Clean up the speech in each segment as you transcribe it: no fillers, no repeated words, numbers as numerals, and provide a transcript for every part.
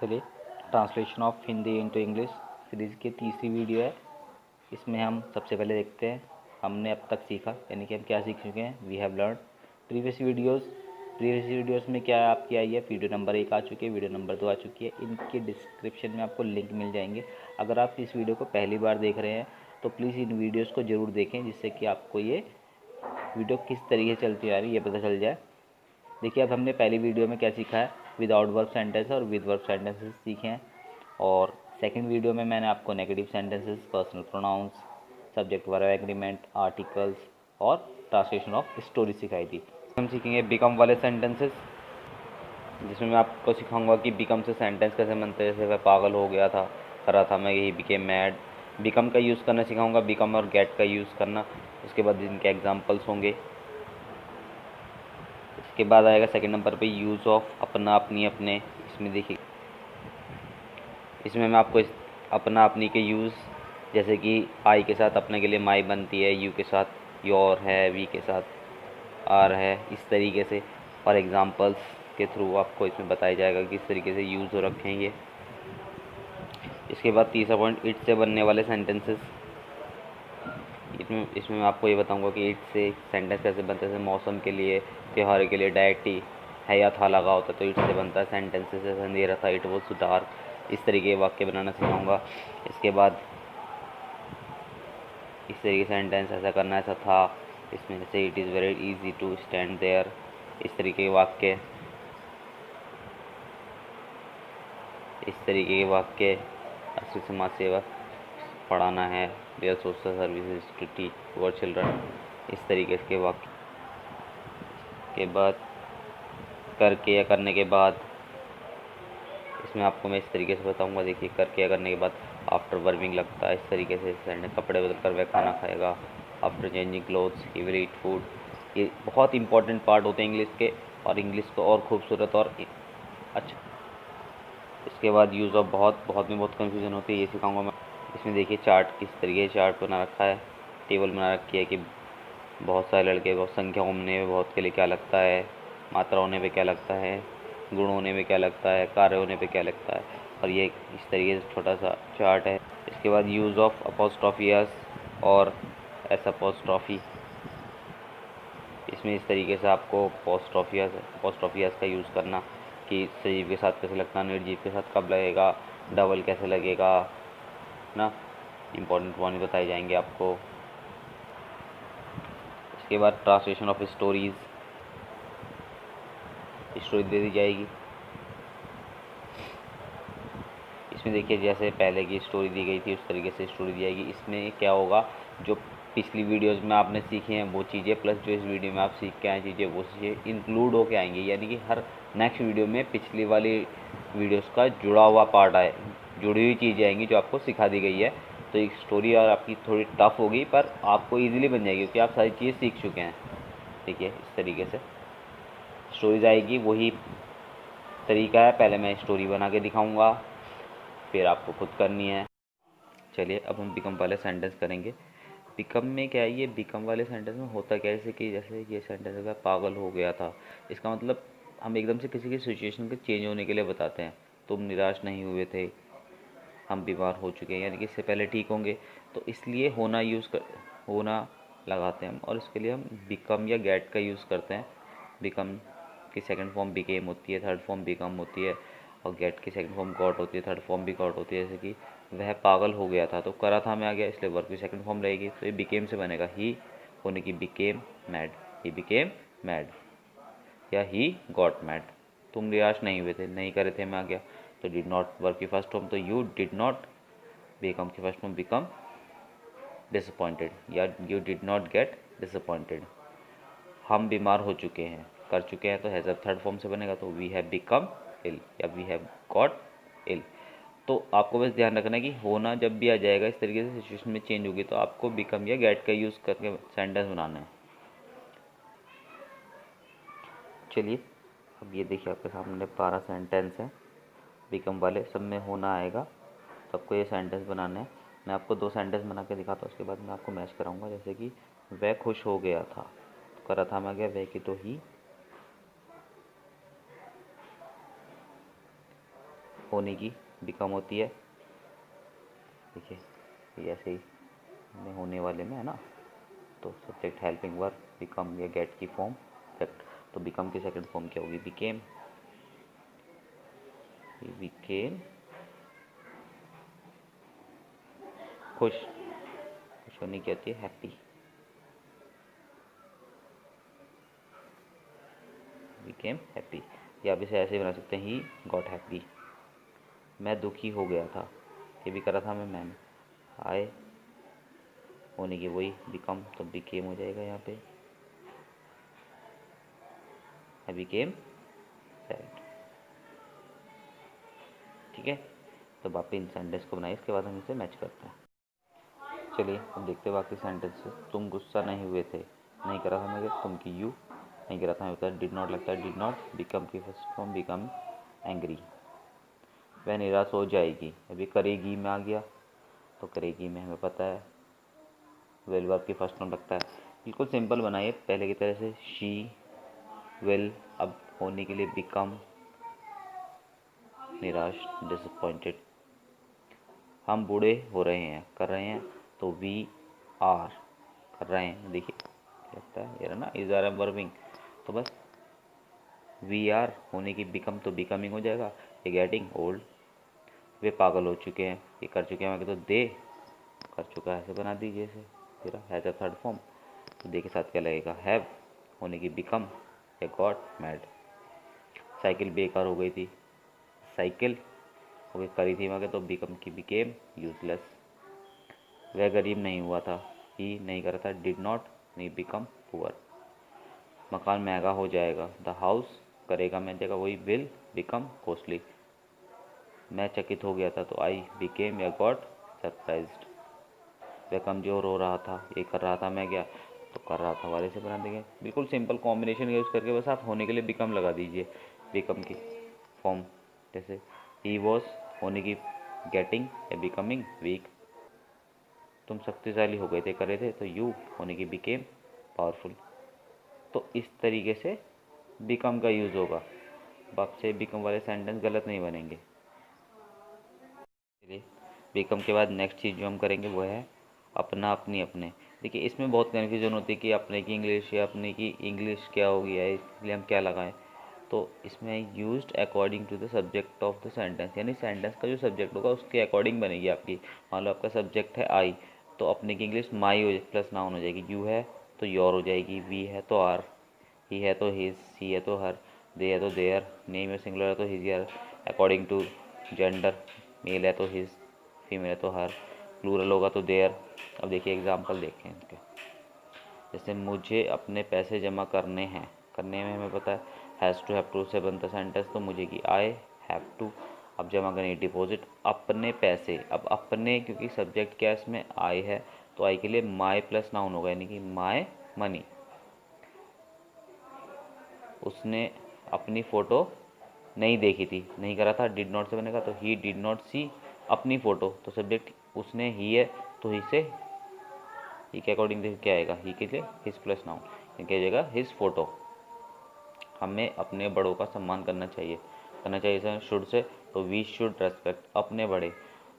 चलिए, translation of Hindi into English series की तीसरी वीडियो है। इसमें हम सबसे पहले देखते हैं हमने अब तक सीखा, यानी कि हम क्या सीख चुके हैं। We have learn previous videos में क्या आपकी आई है। वीडियो नंबर 1 आ चुकी है, वीडियो नंबर 2 आ चुकी है। इनके डिस्क्रिप्शन में आपको लिंक मिल जाएंगे। अगर आप इस वीडियो को पहली बार देख रहे हैं तो प्लीज़ इन वीडियोज़ को ज़रूर देखें, जिससे कि आपको ये वीडियो किस तरीके से चलती आ रही है ये पता चल जाए। देखिए, अब हमने पहली वीडियो में क्या सीखा है, विदाउट वर्ब सेंटेंस और विद वर्ब सेंटेंसेस सीखे हैं। और सेकंड वीडियो में मैंने आपको negative sentences, personal pronouns, subject verb agreement, articles और ट्रांसलेशन ऑफ स्टोरी सिखाई थी। हम सीखेंगे बिकम वाले सेंटेंसेस, जिसमें मैं आपको सिखाऊंगा कि बिकम से सेंटेंस कैसे बनते हैं। जैसे वह पागल हो गया था, करा था मैं, यही बिकेम मैड। बिकम का यूज़ करना सिखाऊंगा, बिकम और गेट का यूज़ करना। उसके बाद इनके एग्जाम्पल्स होंगे। इसके बाद आएगा सेकंड नंबर पे यूज़ ऑफ अपना, अपनी, अपने। इसमें देखिए, इसमें मैं आपको अपना, अपनी के यूज़, जैसे कि आई के साथ अपने के लिए माई बनती है, यू के साथ योर है, वी के साथ आर है, इस तरीके से। और एग्जांपल्स के थ्रू आपको इसमें बताया जाएगा कि किस तरीके से यूज़ हो रखे हैं ये। इसके बाद तीसरा पॉइंट, इट से बनने वाले सेंटेंसेस। इसमें मैं आपको ये बताऊंगा कि इट से सेंटेंस कैसे बनते हैं। जैसे मौसम के लिए, त्यौहार के लिए डायटी है या था लगा होता है तो इट से बनता है। सेंटेंसेस जैसे अंधेरा था, इट वॉज डार्क, इस तरीके के वाक्य बनाना सिखाऊंगा। इसके बाद इस तरीके से सेंटेंस ऐसा करना, ऐसा था। इसमें जैसे it is very easy to stand there, इस तरीके के वाक्य, इस तरीके के वाक्य। राष्ट्रीय समाज सेवा पढ़ाना है, there social services to teach poor children, इस तरीके के वाक्य। के बाद करके या करने के बाद, इसमें आपको मैं इस तरीके से बताऊंगा। देखिए, करके या करने के बाद आफ्टर वर्मिंग लगता है, इस तरीके से सेंटेंस। कपड़े बदल कर वह खाना खाएगा, after changing clothes he will eat food. ये बहुत इंपॉर्टेंट पार्ट होते हैं इंग्लिश के, और इंग्लिश को और खूबसूरत और अच्छा। इसके बाद यूज़ ऑफ बहुत, बहुत में बहुत कन्फ्यूज़न होती है, ये सिखाऊंगा मैं। इसमें देखिए चार्ट, किस तरीके से चार्ट बना रखा है, टेबल बना रखी है कि बहुत सारे लड़के, बहुत संख्या होने में बहुत के लिए क्या लगता है, मात्रा होने पे क्या लगता है, गुण होने में क्या लगता है, कार्य होने पे क्या लगता है। और ये इस तरीके से छोटा सा चार्ट है। इसके बाद यूज़ ऑफ अपोस्ट्रोफियास और एस अपोस्ट्रॉफी। इसमें इस तरीके से आपको अपोस्ट्रोफियास का यूज़ करना कि सजीव के साथ कैसे लगता, निर्जीव के साथ कब लगेगा, डबल कैसे लगेगा ना, इम्पोर्टेंट पॉइंट बताए जाएंगे आपको। इसके बाद ट्रांसलेशन ऑफ स्टोरी दे दी जाएगी। इसमें देखिए, जैसे पहले की स्टोरी दी गई थी उस तरीके से स्टोरी दी जाएगी। इसमें क्या होगा, जो पिछली वीडियोज़ में आपने सीखे हैं वो चीज़ें, प्लस जो इस वीडियो में आप सीख के आए चीज़ें, वो चीज़ें इंक्लूड होके आएंगी। यानी कि हर नेक्स्ट वीडियो में पिछली वाली वीडियोज़ का जुड़ा हुआ पार्ट आए, जुड़ी हुई चीज़ें आएंगी जो आपको सिखा दी गई है। तो एक स्टोरी और आपकी थोड़ी टफ होगी, पर आपको ईजिली बन जाएगी क्योंकि आप सारी चीज़ें सीख चुके हैं। देखिए, इस तरीके से स्टोरीज आएगी। वही तरीका है, पहले मैं स्टोरी बना के दिखाऊंगा, फिर आपको खुद करनी है। चलिए, अब हम बिकम वाले सेंटेंस करेंगे। बिकम में क्या है, ये बिकम वाले सेंटेंस में होता क्या है, जैसे कि जैसे ये सेंटेंस है, पागल हो गया था। इसका मतलब हम एकदम से किसी की सिचुएशन के चेंज होने के लिए बताते हैं। तुम निराश नहीं हुए थे, हम बीमार हो चुके हैं, यानी कि इससे पहले ठीक होंगे। तो इसलिए होना लगाते हैं हम, और इसके लिए हम बिकम या गेट का यूज़ करते हैं। बिकम की सेकंड फॉर्म बिकेम होती है, थर्ड फॉर्म बिकम होती है, और गेट की सेकंड फॉर्म गॉट होती है, थर्ड फॉर्म भी गॉट होती है। जैसे कि वह पागल हो गया था, तो करा था में आ गया, इसलिए वर्ब की सेकंड फॉर्म रहेगी, तो ये बिकेम से बनेगा। ही होने की became mad, he became mad, या ही गॉट मैड। तुम निराश नहीं हुए थे, नहीं करे थे में आ गया, तो डिड नॉट वर्ब की फर्स्ट फॉर्म, तो यू डिड नॉट। बिकम की फर्स्ट फॉर्म बिकम डिसअपॉइंटेड, या you did not get disappointed. हम बीमार हो चुके हैं, कर चुके हैं, तो हैज़ थर्ड फॉर्म से बनेगा, तो वी हैव बिकम इल, या वी हैव गॉट इल। तो आपको बस ध्यान रखना है कि होना जब भी आ जाएगा इस तरीके से, सिचुएशन में चेंज होगी, तो आपको बिकम या गेट का यूज़ करके सेंटेंस बनाना है। चलिए, अब ये देखिए आपके सामने 12 सेंटेंस हैं बिकम वाले, सब में होना आएगा, तो आपको ये सेंटेंस बनाना है। मैं आपको 2 सेंटेंस बना के दिखाता हूँ, उसके बाद मैं आपको मैच कराऊंगा। जैसे कि वह खुश हो गया था, तो करा था में आ गया वह की, तो ही। होने की बिकम होती है। देखिए ये ऐसे ही होने वाले में है ना, तो सब्जेक्ट हेल्पिंग वर्ब बिकम या गेट की फॉर्म इफेक्ट। तो बिकम की सेकंड फॉर्म क्या होगी? बिकेम। बिकेम खुश, खुश होने की होती है हैप्पी। Became happy. या आप इसे ऐसे बना सकते हैं ही गॉट हैप्पी। मैं दुखी हो गया था, ये भी करा था मैंने। आए होने की वही बिकम, तो बिकेम हो जाएगा यहाँ पे। I became sad. ठीक है, तो आप इन सेंटेंस को बनाइए, इसके बाद हम इसे मैच करते हैं। चलिए अब देखते हैं बाकी सेंटेंसेस। तुम गुस्सा नहीं हुए थे, नहीं करा था मैं, तुम की यू नहीं करा था मैं, होता है डिड नॉट लगता है डिड नॉट। बिकम की फर्स्ट फॉर्म बिकम एंग्री। वह निराश हो जाएगी, अभी करेगी में आ गया, तो करेगी में हमें पता है विल वर्ब की फर्स्ट फॉर्म लगता है। बिल्कुल सिंपल बनाइए पहले की तरह से, शी विल। अब होने के लिए बिकम निराश डिसअपॉइंटेड। हम बूढ़े हो रहे हैं, कर रहे हैं, तो वी आर कर रहे हैं। देखिए लगता है ये ना इज आर वर्बिंग, तो बस वी आर होने की बिकम, तो बिकमिंग हो जाएगा। ये गेटिंग ओल्ड। वे पागल हो चुके हैं, ये कर चुके हैं, मैं तो दे कर चुका है, ऐसे बना दीजिए इसे। फिर हैज़ अ थर्ड फॉर्म, तो दे के साथ क्या लगेगा? हैव होने की बिकम या गॉट मैड। साइकिल बेकार हो गई थी, साइकिल हो गई करी थी मगर, तो बिकम की बिकेम यूजलेस। वह गरीब नहीं हुआ था, ही नहीं करा था डिड नॉट, नहीं बिकम पुअर। मकान महंगा हो जाएगा, द हाउस करेगा मैं जगह वही विल बिकम कॉस्टली। मैं चकित हो गया था, तो आई बिकेम या गॉट सरप्राइज्ड। वह कमज़ोर हो रहा था, ये कर रहा था मैं क्या, तो कर रहा था वाले से बना देंगे। बिल्कुल सिंपल कॉम्बिनेशन यूज़ करके बस आप होने के लिए बिकम लगा दीजिए। बिकम की फॉर्म जैसे ही वॉज होने की गेटिंग या बिकमिंग वीक। तुम शक्तिशाली हो गए थे, करे थे, तो यू होने की बिकेम पावरफुल। तो इस तरीके से बिकम का यूज़ होगा। अब आपसे बिकम वाले सेंटेंस गलत नहीं बनेंगे। चलिए बिकम के बाद नेक्स्ट चीज़ जो हम करेंगे वो है अपना अपनी अपने। देखिए इसमें बहुत कन्फ्यूजन होती है कि अपने की इंग्लिश या अपने की इंग्लिश क्या हो गया है, इसलिए हम क्या लगाएं। तो इसमें used according to the subject of the sentence, यानी सेंटेंस का जो सब्जेक्ट होगा उसके अकॉर्डिंग बनेगी आपकी। मान लो आपका सब्जेक्ट है आई, तो अपने की इंग्लिश माई हो प्लस नाउन हो जाएगी। यू है तो योर हो जाएगी, वी है तो आर, ही है तो हिज, सी है तो हर, दे है तो देयर, नेम है सिंगुलर है तो हिज यार। अकॉर्डिंग टू जेंडर, मेल है तो हिज, फीमेल है तो हर, प्लूरल होगा तो देयर। अब देखिए एग्जांपल देखें इनके। जैसे मुझे अपने पैसे जमा करने हैं, करने में हमें पता है हैव टू से बनता सेंटेंस, तो मुझे कि आई हैव टू। अब जमा करनी डिपॉजिट अपने पैसे। अब अपने क्योंकि सब्जेक्ट क्या है इसमें आई है, तो आई के लिए माई प्लस नाउन होगा, यानी कि माई मनी। उसने अपनी फ़ोटो नहीं देखी थी, नहीं करा था डिड नॉट से बनेगा, तो ही डिड नॉट सी अपनी फ़ोटो, तो सब्जेक्ट उसने ही है, तो ही से ही के अकॉर्डिंग देखिए क्या आएगा, ही के लिए हिज प्लस नाउन, क्या जाएगा हिज फोटो। हमें अपने बड़ों का सम्मान करना चाहिए, करना चाहिए सर शुड से, तो वी शुड रेस्पेक्ट अपने बड़े,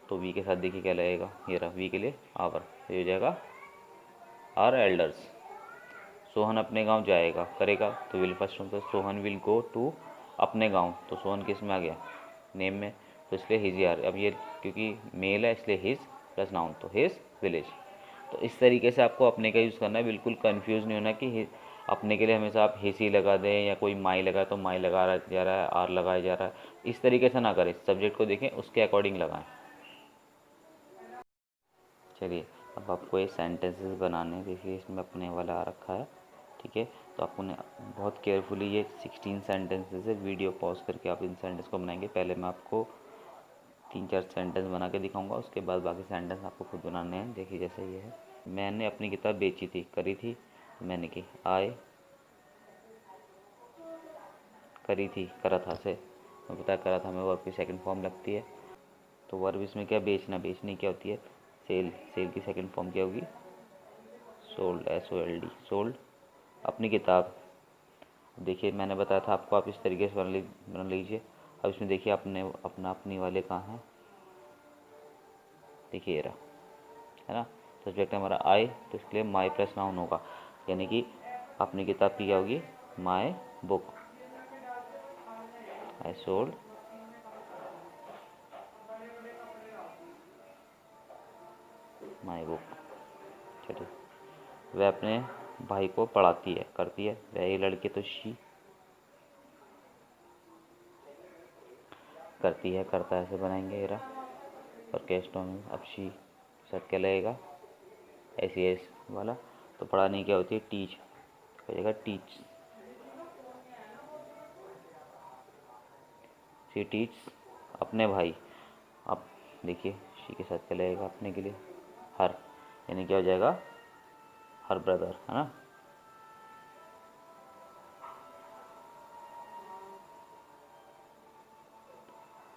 तो वी के साथ देखिए क्या लगेगा, ये रहा वी के लिए आवर, तो ये हो जाएगा आर एल्डर्स। सोहन अपने गांव जाएगा, करेगा, तो विल फर्स्ट होता है, सोहन विल गो टू अपने गांव, तो सोहन किस में आ गया नेम में, तो इसलिए हिज यार। अब ये क्योंकि मेल है इसलिए हिज प्लस नाउन, तो हिज विलेज। तो इस तरीके से आपको अपने का यूज़ करना है, बिल्कुल कंफ्यूज नहीं होना कि अपने के लिए हमेशा आप हिस ही लगा दें या कोई माई लगा तो माई लगा जा रहा है, आर लगाया जा रहा है, इस तरीके से ना करें। सब्जेक्ट को देखें उसके अकॉर्डिंग लगाएं। चलिए अब आपको ये सेंटेंसेस बनाने हैं। देखिए इसमें अपने वाला आ रखा है, ठीक है। तो आपको बहुत केयरफुली ये 16 सेंटेंसेस है, वीडियो पॉज करके आप इन सेंटेंस को बनाएंगे। पहले मैं आपको 3-4 सेंटेंस बना के दिखाऊंगा, उसके बाद बाकी सेंटेंस आपको खुद बनाने हैं। देखिए जैसे ये है, मैंने अपनी किताब बेची थी, करी थी, मैंने की आई करी थी, करा था से मैं पता करा था मैं वर्ब की सेकंड फॉर्म लगती है। तो वर्ब इसमें क्या बेचना, बेचनी क्या होती है सेल, सेल की सेकंड फॉर्म क्या होगी सोल्ड, SOLD सोल्ड। अपनी किताब, देखिए मैंने बताया था आपको आप इस तरीके से बना लीजिए, अब इसमें देखिए अपनी वाले कहाँ हैं, देखिए ये रहा, है ना। सब्जेक्ट हमारा आई, तो इसके लिए माई प्लस नाउन होगा, यानी कि अपनी किताब की क्या होगी, my book. I sold my book. चलिए, वह अपने भाई को पढ़ाती है, करती है, वह ये लड़की तो शी करती है, करता है, ऐसे बनाएंगे एरा। और कैस्टों में अब शी साथ क्या लगेगा, ऐसी एस वाला। तो पढ़ाने क्या होती है, टीच, हो जाएगा टीच। शी टीच अपने भाई। अब देखिए शी के साथ क्या लगेगा अपने के लिए, हर, यानी क्या हो जाएगा, हर ब्रदर, है ना।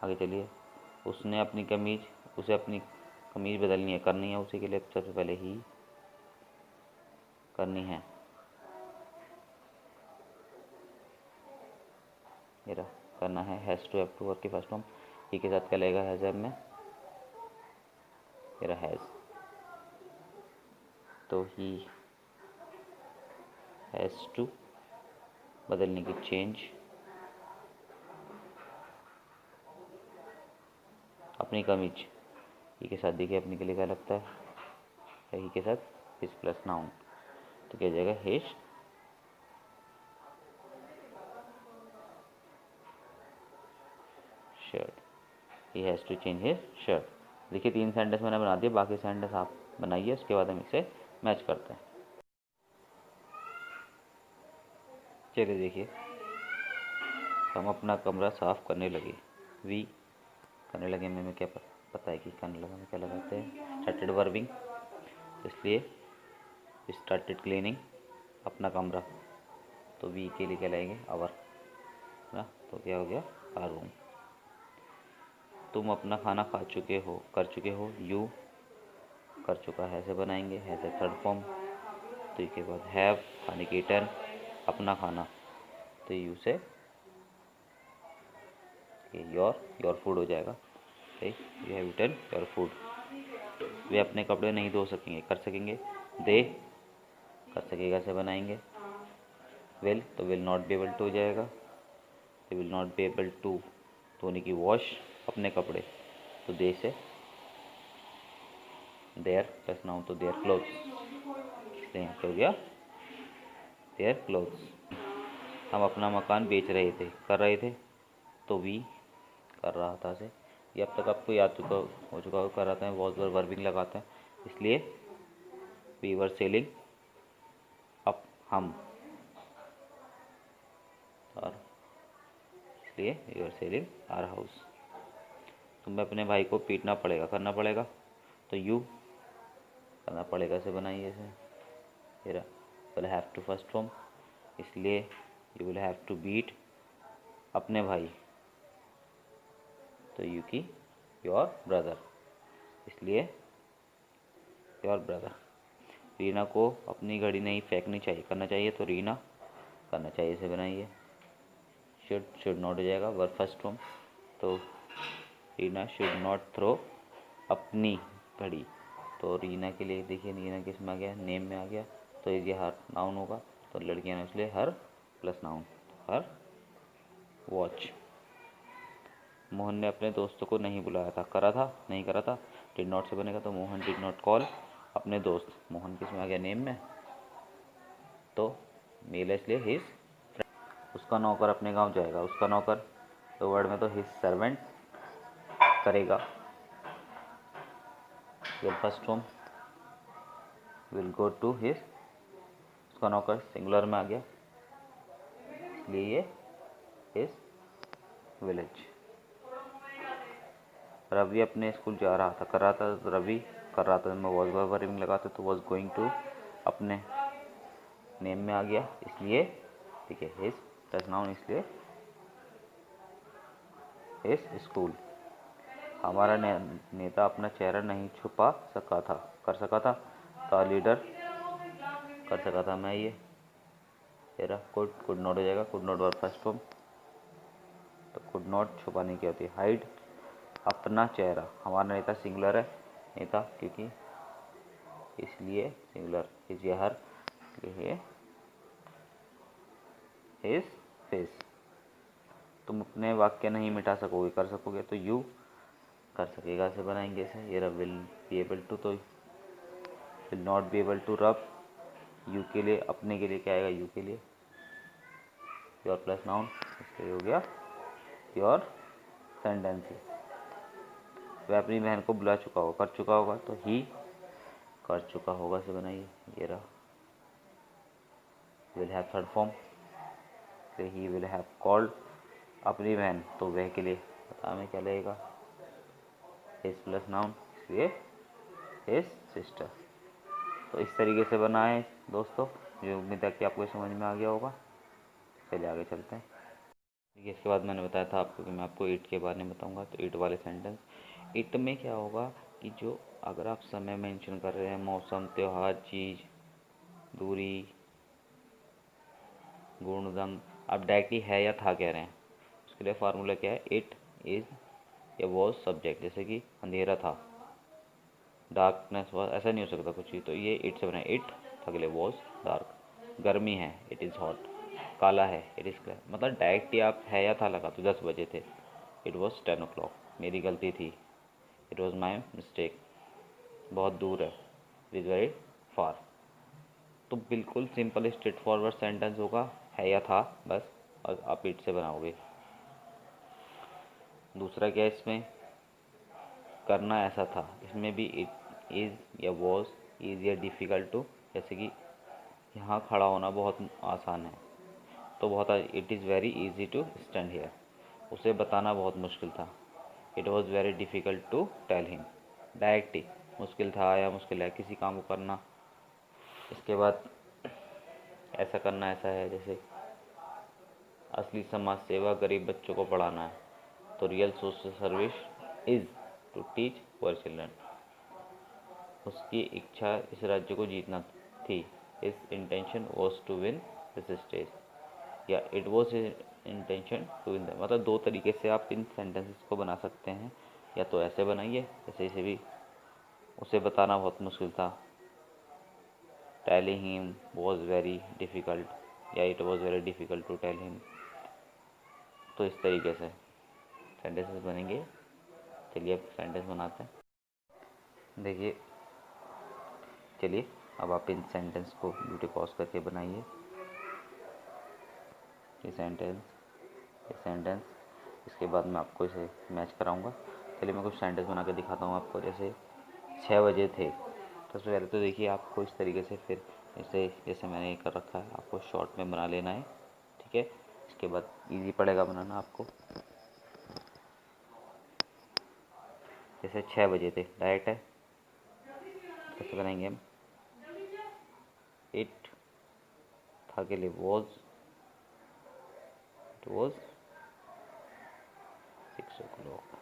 आगे चलिए, उसने अपनी कमीज, उसे अपनी कमीज बदलनी है, करनी है, उसी के लिए सबसे पहले ही करनी है, मेरा करना है, has to, have to work की फर्स्ट फॉर्म। ही के साथ क्या लगेगा, हैज़ में, मेरा हैज़, तो ही हैज़ टू बदलने की, चेंज अपनी कमीज। ही के साथ देखिए अपने के लिए क्या लगता है, ही के साथ हिज प्लस नाउन, तो क्या जाएगा, his shirt. He has to change his shirt. देखिए 3 सेंटेंस मैंने बना दिए, बाकी सेंटेंस आप बनाइए, उसके बाद हम इसे मैच करते हैं। चलिए देखिए, हम अपना कमरा साफ करने लगे, वी करने लगे में क्या पता है कि करने लगा में क्या लगाते हैं, स्टार्टेड वर्बिंग, तो इसलिए स्टार्टेड क्लीनिंग अपना कमरा, तो वी के लिए क्या लाएंगे, आवर, है ना। तो क्या हो गया, आवर रूम। तुम अपना खाना खा चुके हो, कर चुके हो, यू कर चुका है, ऐसे बनाएंगे, है थर्ड फॉर्म। तो इसके बाद हैव, खाने की टर्न, अपना खाना, तो यू से योर फूड हो जाएगा, you have eaten your food. वे अपने कपड़े नहीं धो सकेंगे, कर सकेंगे, दे कर सकेगा, ऐसे बनाएंगे। विल, तो will not be able to हो जाएगा, they will not be able to धोने की, वॉश अपने कपड़े, तो दे से देयर प्लस नाउन, तो देयर क्लोथ्स, इसलिए यहाँ पे हो गया देयर क्लोथ्स। हम अपना मकान बेच रहे थे, कर रहे थे, तो वी कर रहा था से, ये अब तक आपको याद हो चुका हो, कर रहा था, वॉज वर वर्बिंग लगाते हैं, इसलिए वी वर सेलिंग, अब हम, और इसलिए we were selling our house. तुम्हें अपने भाई को पीटना पड़ेगा, करना पड़ेगा, तो यू करना पड़ेगा, से बनाइए इसे, फिर will have to first form, इसलिए you will have to beat अपने भाई, तो यू की योर ब्रदर, इसलिए योर ब्रदर। रीना को अपनी घड़ी नहीं फेंकनी चाहिए, करना चाहिए, तो रीना करना चाहिए, इसे बनाइए। शुड नॉट हो जाएगा, वर्ब फर्स्ट फॉर्म, तो रीना शुड नॉट थ्रो अपनी घड़ी, तो रीना के लिए देखिए, रीना किस में आ गया, नेम में आ गया, तो ये हर नाउन होगा, तो लड़कियां ना, इसलिए हर प्लस नाउन, हर वॉच। मोहन ने अपने दोस्तों को नहीं बुलाया था, करा था, नहीं करा था, डिड नॉट से बनेगा, तो मोहन डिड नॉट कॉल अपने दोस्त, मोहन किस में आ गया, नेम में, तो मेल है, इसलिए हिज। उसका नौकर अपने गांव जाएगा, उसका नौकर, तो वर्ड में तो हिज सर्वेंट करेगा, will first form, will go to his, उसका नौकर सिंगुलर में आ गया, इसलिए ये हिज विलेज। रवि अपने स्कूल जा रहा था, कर रहा था, रवि कर रहा था, मैं वॉज वर्बिंग लगाते, तो वॉज गोइंग टू अपने नेम में आ गया, इसलिए ठीक है, हिज प्लस नाउन, इसलिए हिज स्कूल। हमारा नेता अपना चेहरा नहीं छुपा सका था, कर सका था, तो लीडर कर सका था, मैं ये तेरा कुड नॉट हो जाएगा, could not verb first form, तो कुड नॉट छुपाने की होती है, हाइड अपना चेहरा। हमारा नेता सिंगुलर है, नेता क्योंकि इसलिए सिंगुलर, इज ये हर, ये हिज फेस। तुम अपने वाक्य नहीं मिटा सकोगे, कर सकोगे तो यू कर सकेगा से बनाएंगे इसे। ये rub will be able to, तो will not be able to rub, you के लिए, अपने के लिए क्या आएगा, यू के लिए योर प्लस नाउन, इसलिए हो गया योर सेंटेंस। वह अपनी बहन को बुला चुका होगा, कर चुका होगा तो ही कर चुका होगा से बनाइए। ये रहा विल हैव थर्ड फॉर्म, तो ही विल हैव कॉल्ड अपनी बहन, तो वह के लिए पता में क्या लगेगा, हिज प्लस नाउन, इसलिए हिज सिस्टर। तो इस तरीके से बनाए दोस्तों, जो उम्मीद है कि आपको समझ में आ गया होगा। चलिए आगे चलते हैं। देखिए इसके बाद मैंने बताया था आपको कि मैं आपको ईट के बारे में बताऊंगा, तो ईट वाले सेंटेंस, ईट में क्या होगा कि जो अगर आप समय मेंशन कर रहे हैं, मौसम, त्यौहार, चीज़, दूरी, गुण, रंग, आप डायरेक्टली है या था कह रहे हैं, उसके लिए फार्मूला क्या है, इट इज़ या वॉज सब्जेक्ट। जैसे कि अंधेरा था, डार्कनेस वॉज, ऐसा नहीं हो सकता कुछ भी, तो ये इट से बना, इट था के लिए वॉज डार्क। गर्मी है, इट इज़ हॉट। काला है, इट इज़ क्लियर। मतलब डायरेक्टली आप है या था लगा तो 10 बजे थे, इट वॉज 10 o'clock, मेरी गलती थी, इट वॉज माई मिस्टेक। बहुत दूर है, इट इज़ वेरी फार। तो बिल्कुल सिंपल स्ट्रेट फॉरवर्ड सेंटेंस होगा, है या था बस, और आप इट से बनाओगे। दूसरा क्या है इसमें, करना ऐसा था, इसमें भी इट इज़ या वॉज, इज़ या डिफ़िकल्ट टू, जैसे कि यहाँ खड़ा होना बहुत आसान है, तो बहुत it is very easy to stand here, उसे बताना बहुत मुश्किल था, it was very difficult to tell him. Direct ही मुश्किल था या मुश्किल है किसी काम को करना। इसके बाद ऐसा करना ऐसा है, जैसे असली समाज सेवा गरीब बच्चों को पढ़ाना है, तो real social service is to teach poor children. उसकी इच्छा इस राज्य को जीतना थी, इस intention was to win this stage, या it was intention to win. मतलब दो तरीके से आप इन सेंटेंसेस को बना सकते हैं, या तो ऐसे बनाइए जैसे इसे भी, उसे बताना बहुत मुश्किल था, telling him was very difficult, या it was very difficult to tell him. तो इस तरीके से सेंटेंसेस बनेंगे। चलिए अब सेंटेंस बनाते हैं। देखिए, चलिए अब आप इन सेंटेंस को वीडियो पॉज करके बनाइए। ये सेंटेंस, इसके बाद मैं आपको इसे मैच कराऊंगा। चलिए मैं कुछ सेंटेंस बना के दिखाता हूँ आपको। जैसे 6 बजे थे, तो सबसे पहले तो देखिए आपको इस तरीके से, फिर इसे जैसे मैंने ये कर रखा है आपको शॉर्ट में बना लेना है, ठीक है। इसके बाद इजी पड़ेगा बनाना आपको। जैसे 6 बजे थे, डायरेक्ट है, कैसे बनाएंगे हम, इट था के लिए वॉज, इट वॉज 6 o'clock।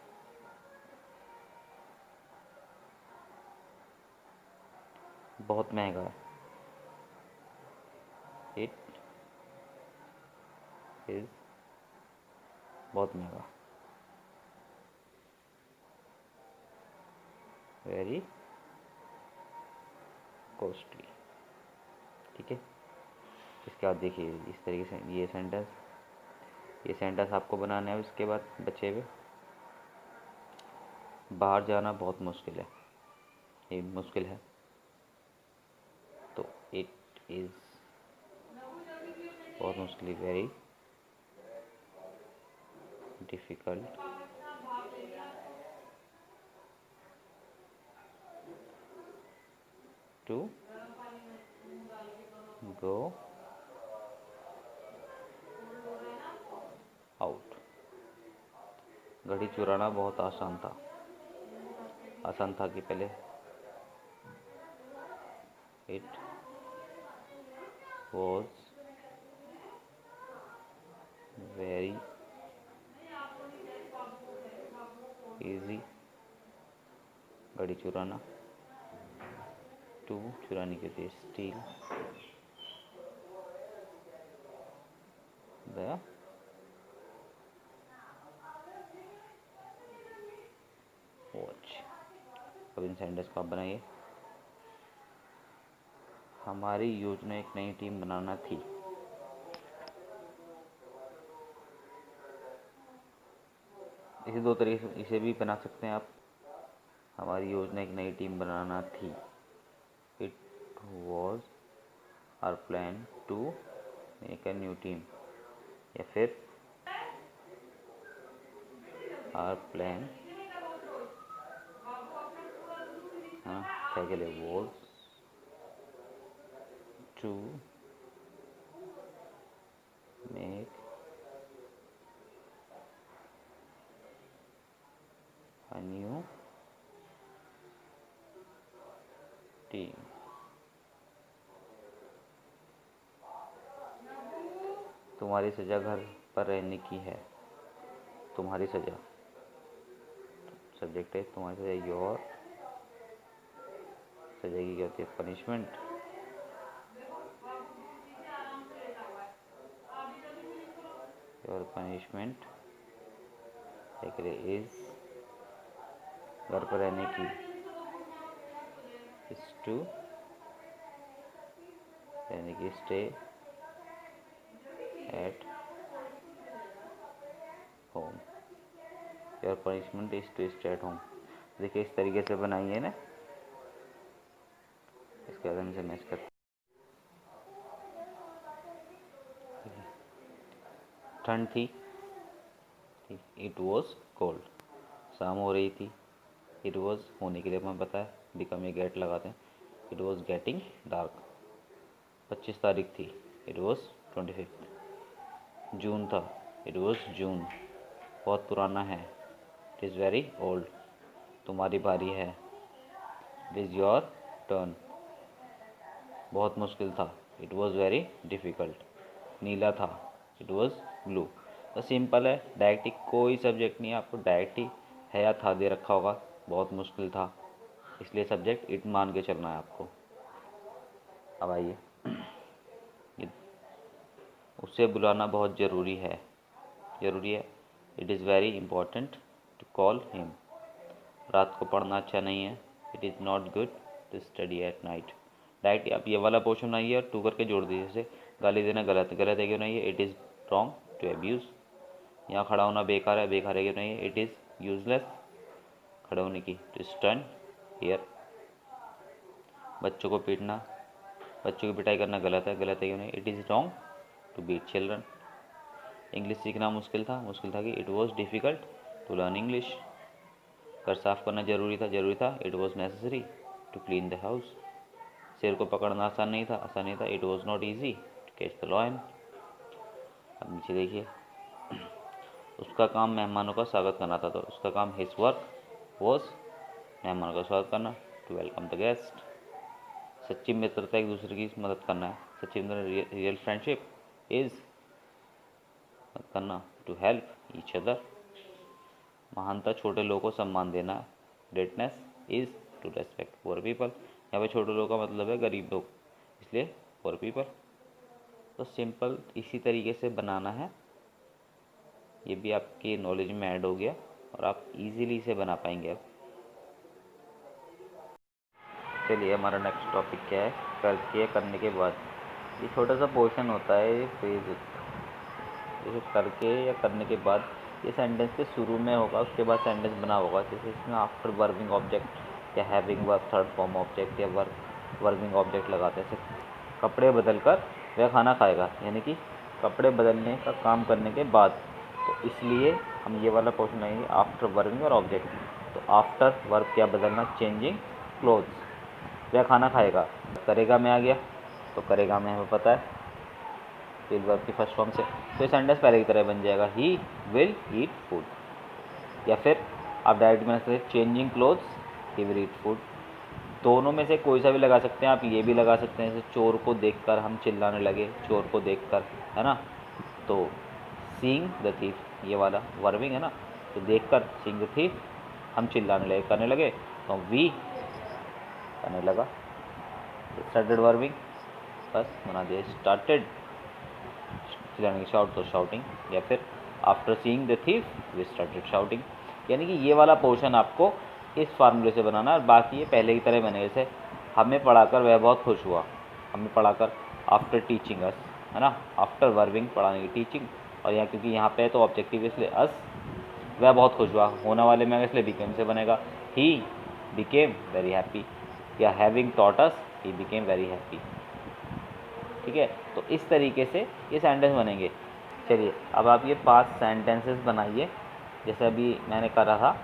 बहुत महंगा है, इट इज़ बहुत महंगा, वेरी कॉस्टली, ठीक है। इसके बाद देखिए इस तरीके से ये सेंटेंस आपको बनाना है। उसके बाद बचे हुए, बाहर जाना बहुत मुश्किल है, ये मुश्किल है, तो इट इज़ बहुत मुश्किल, very difficult to go out. घड़ी चुराना बहुत आसान था, आसान था कि पहले, इट वॉज वेरी इजी, घड़ी चुराना, टू चुराने के लिए, स्टील द अब इन सेंटेंस को आप बनाइए। हमारी योजना एक नई टीम बनाना थी। इसे दो तरीके से इसे भी बना सकते हैं आप। हमारी योजना एक नई टीम बनाना थी। It was our plan to make a new team. या फिर आवर प्लान क्या के लिए was to make a new team. तुम्हारी सजा घर पर रहने की है। तुम्हारी सजा सब्जेक्ट है, तुम्हारी सजा योर। सजा की क्या होती है? पनिशमेंट। योर पनिशमेंट इज घर पर रहने की इज टू रहने की stay at home. Your punishment is to stay at home. देखिए इस तरीके से बनाइए ना, इसके बाद हम इसे मैच करते हैं। ठंड थी। It was cold. शाम हो रही थी। इट वॉज होने के लिए हमें पता है, बिकम ये गेट लगाते हैं। It was getting dark. 25 तारीख थी। It was 25। जून था। It was June. बहुत पुराना है। It is very old. तुम्हारी बारी है। It is your turn. बहुत मुश्किल था। It was very difficult. नीला था। It was blue. तो सिंपल है, डायरेक्ट ही कोई सब्जेक्ट नहीं है, आपको डायरेक्ट ही है या था दे रखा होगा। बहुत मुश्किल था, इसलिए सब्जेक्ट इट मान के चलना है आपको। अब आइए, उसे बुलाना बहुत ज़रूरी है। ज़रूरी है। It is very important to call him. रात को पढ़ना अच्छा नहीं है। It is not good to study at night. Direct आप ये वाला पोर्शन आइए और टू करके जोड़ दीजिए। जैसे गाली देना गलत है क्यों नहीं है? It is wrong to abuse. यहाँ खड़ा होना बेकार है क्यों नहीं है? इट इज़ यूजलेस खड़े होने की, टू स्टैंड हियर। बच्चों को पीटना, बच्चों की पिटाई करना गलत है क्यों नहीं? It is wrong to beat children. English सीखना मुश्किल था कि it was difficult to learn English. घर साफ करना जरूरी था। It was necessary to clean the house. शेर को पकड़ना आसान नहीं था। It was not easy to catch the lion. अब नीचे देखिए, उसका काम मेहमानों का स्वागत करना था, तो उसका काम हिज वर्क वॉज मेहमानों का स्वागत करना, टू वेलकम द गेस्ट। सच्ची मित्रता एक दूसरे की मदद करना है। सच्ची मित्रता रियल फ्रेंडशिप इज मदद करना, टू हेल्प ईच अदर। महानता छोटे लोगों को सम्मान देना। Greatness is to respect poor people. यहाँ पे छोटे लोगों का मतलब है गरीब लोग, इसलिए पुअर पीपल। तो सिंपल इसी तरीके से बनाना है। ये भी आपके नॉलेज में ऐड हो गया और आप इजीली इसे बना पाएंगे। अब चलिए, हमारा नेक्स्ट टॉपिक क्या है? करके करने के बाद। ये छोटा सा पोर्शन होता है, फ्रेज जैसे करके या करने के बाद। ये सेंटेंस के शुरू में होगा, उसके बाद सेंटेंस बना होगा। जैसे इसमें आफ्टर वर्बिंग ऑब्जेक्ट या having verb third form object या वर्बिंग ऑब्जेक्ट लगाते हैं। कपड़े बदल कर वह खाना खाएगा, यानी कि कपड़े बदलने का काम करने के बाद। तो इसलिए हम ये वाला पोर्शन लाएंगे आफ्टर वर्बिंग और ऑब्जेक्ट। तो आफ्टर वर्ब क्या बदलना? Changing clothes. वह खाना खाएगा, करेगा में आ गया, तो करेगा में हमें पता है विल वर्ब की फर्स्ट फॉर्म से। तो ये सेंटेंस पहले की तरह बन जाएगा, ही विल ईट फूड। या फिर आप डायरेक्ट में से changing clothes, he will eat food. दोनों में से कोई सा भी लगा सकते हैं आप। ये भी लगा सकते हैं, जैसे चोर को देखकर हम चिल्लाने लगे, चोर को देखकर, है ना। तो सीइंग द थीफ, ये वाला वर्बिंग है ना, तो देखकर सीइंग द थीफ हम चिल्लाने लगे, करने लगे, तो वी करने लगा। स्टार्टेड वर्बिंग बस बना दिया, स्टार्टेड चिल्लाने की, शाउट तो शाउटिंग। या फिर after seeing the thief we started shouting. यानी कि ये वाला पोर्शन आपको इस फार्मूले से बनाना और बाकी ये पहले की तरह बने। जैसे हमें पढ़ाकर वह बहुत खुश हुआ, हमें पढ़ाकर, आफ्टर टीचिंग अस, है ना, आफ्टर वर्बिंग पढ़ाने की टीचिंग, और यहाँ क्योंकि यहाँ पे है तो ऑब्जेक्टिव इसलिए अस, वह बहुत खुश हुआ, होने वाले में इसलिए बिकेम से बनेगा ही बिकेम वेरी हैप्पी, या having taught us he became very happy. ठीक है, तो इस तरीके से ये सेंटेंस बनेंगे। चलिए अब आप ये 5 सेंटेंसेस बनाइए जैसे अभी मैंने करा था,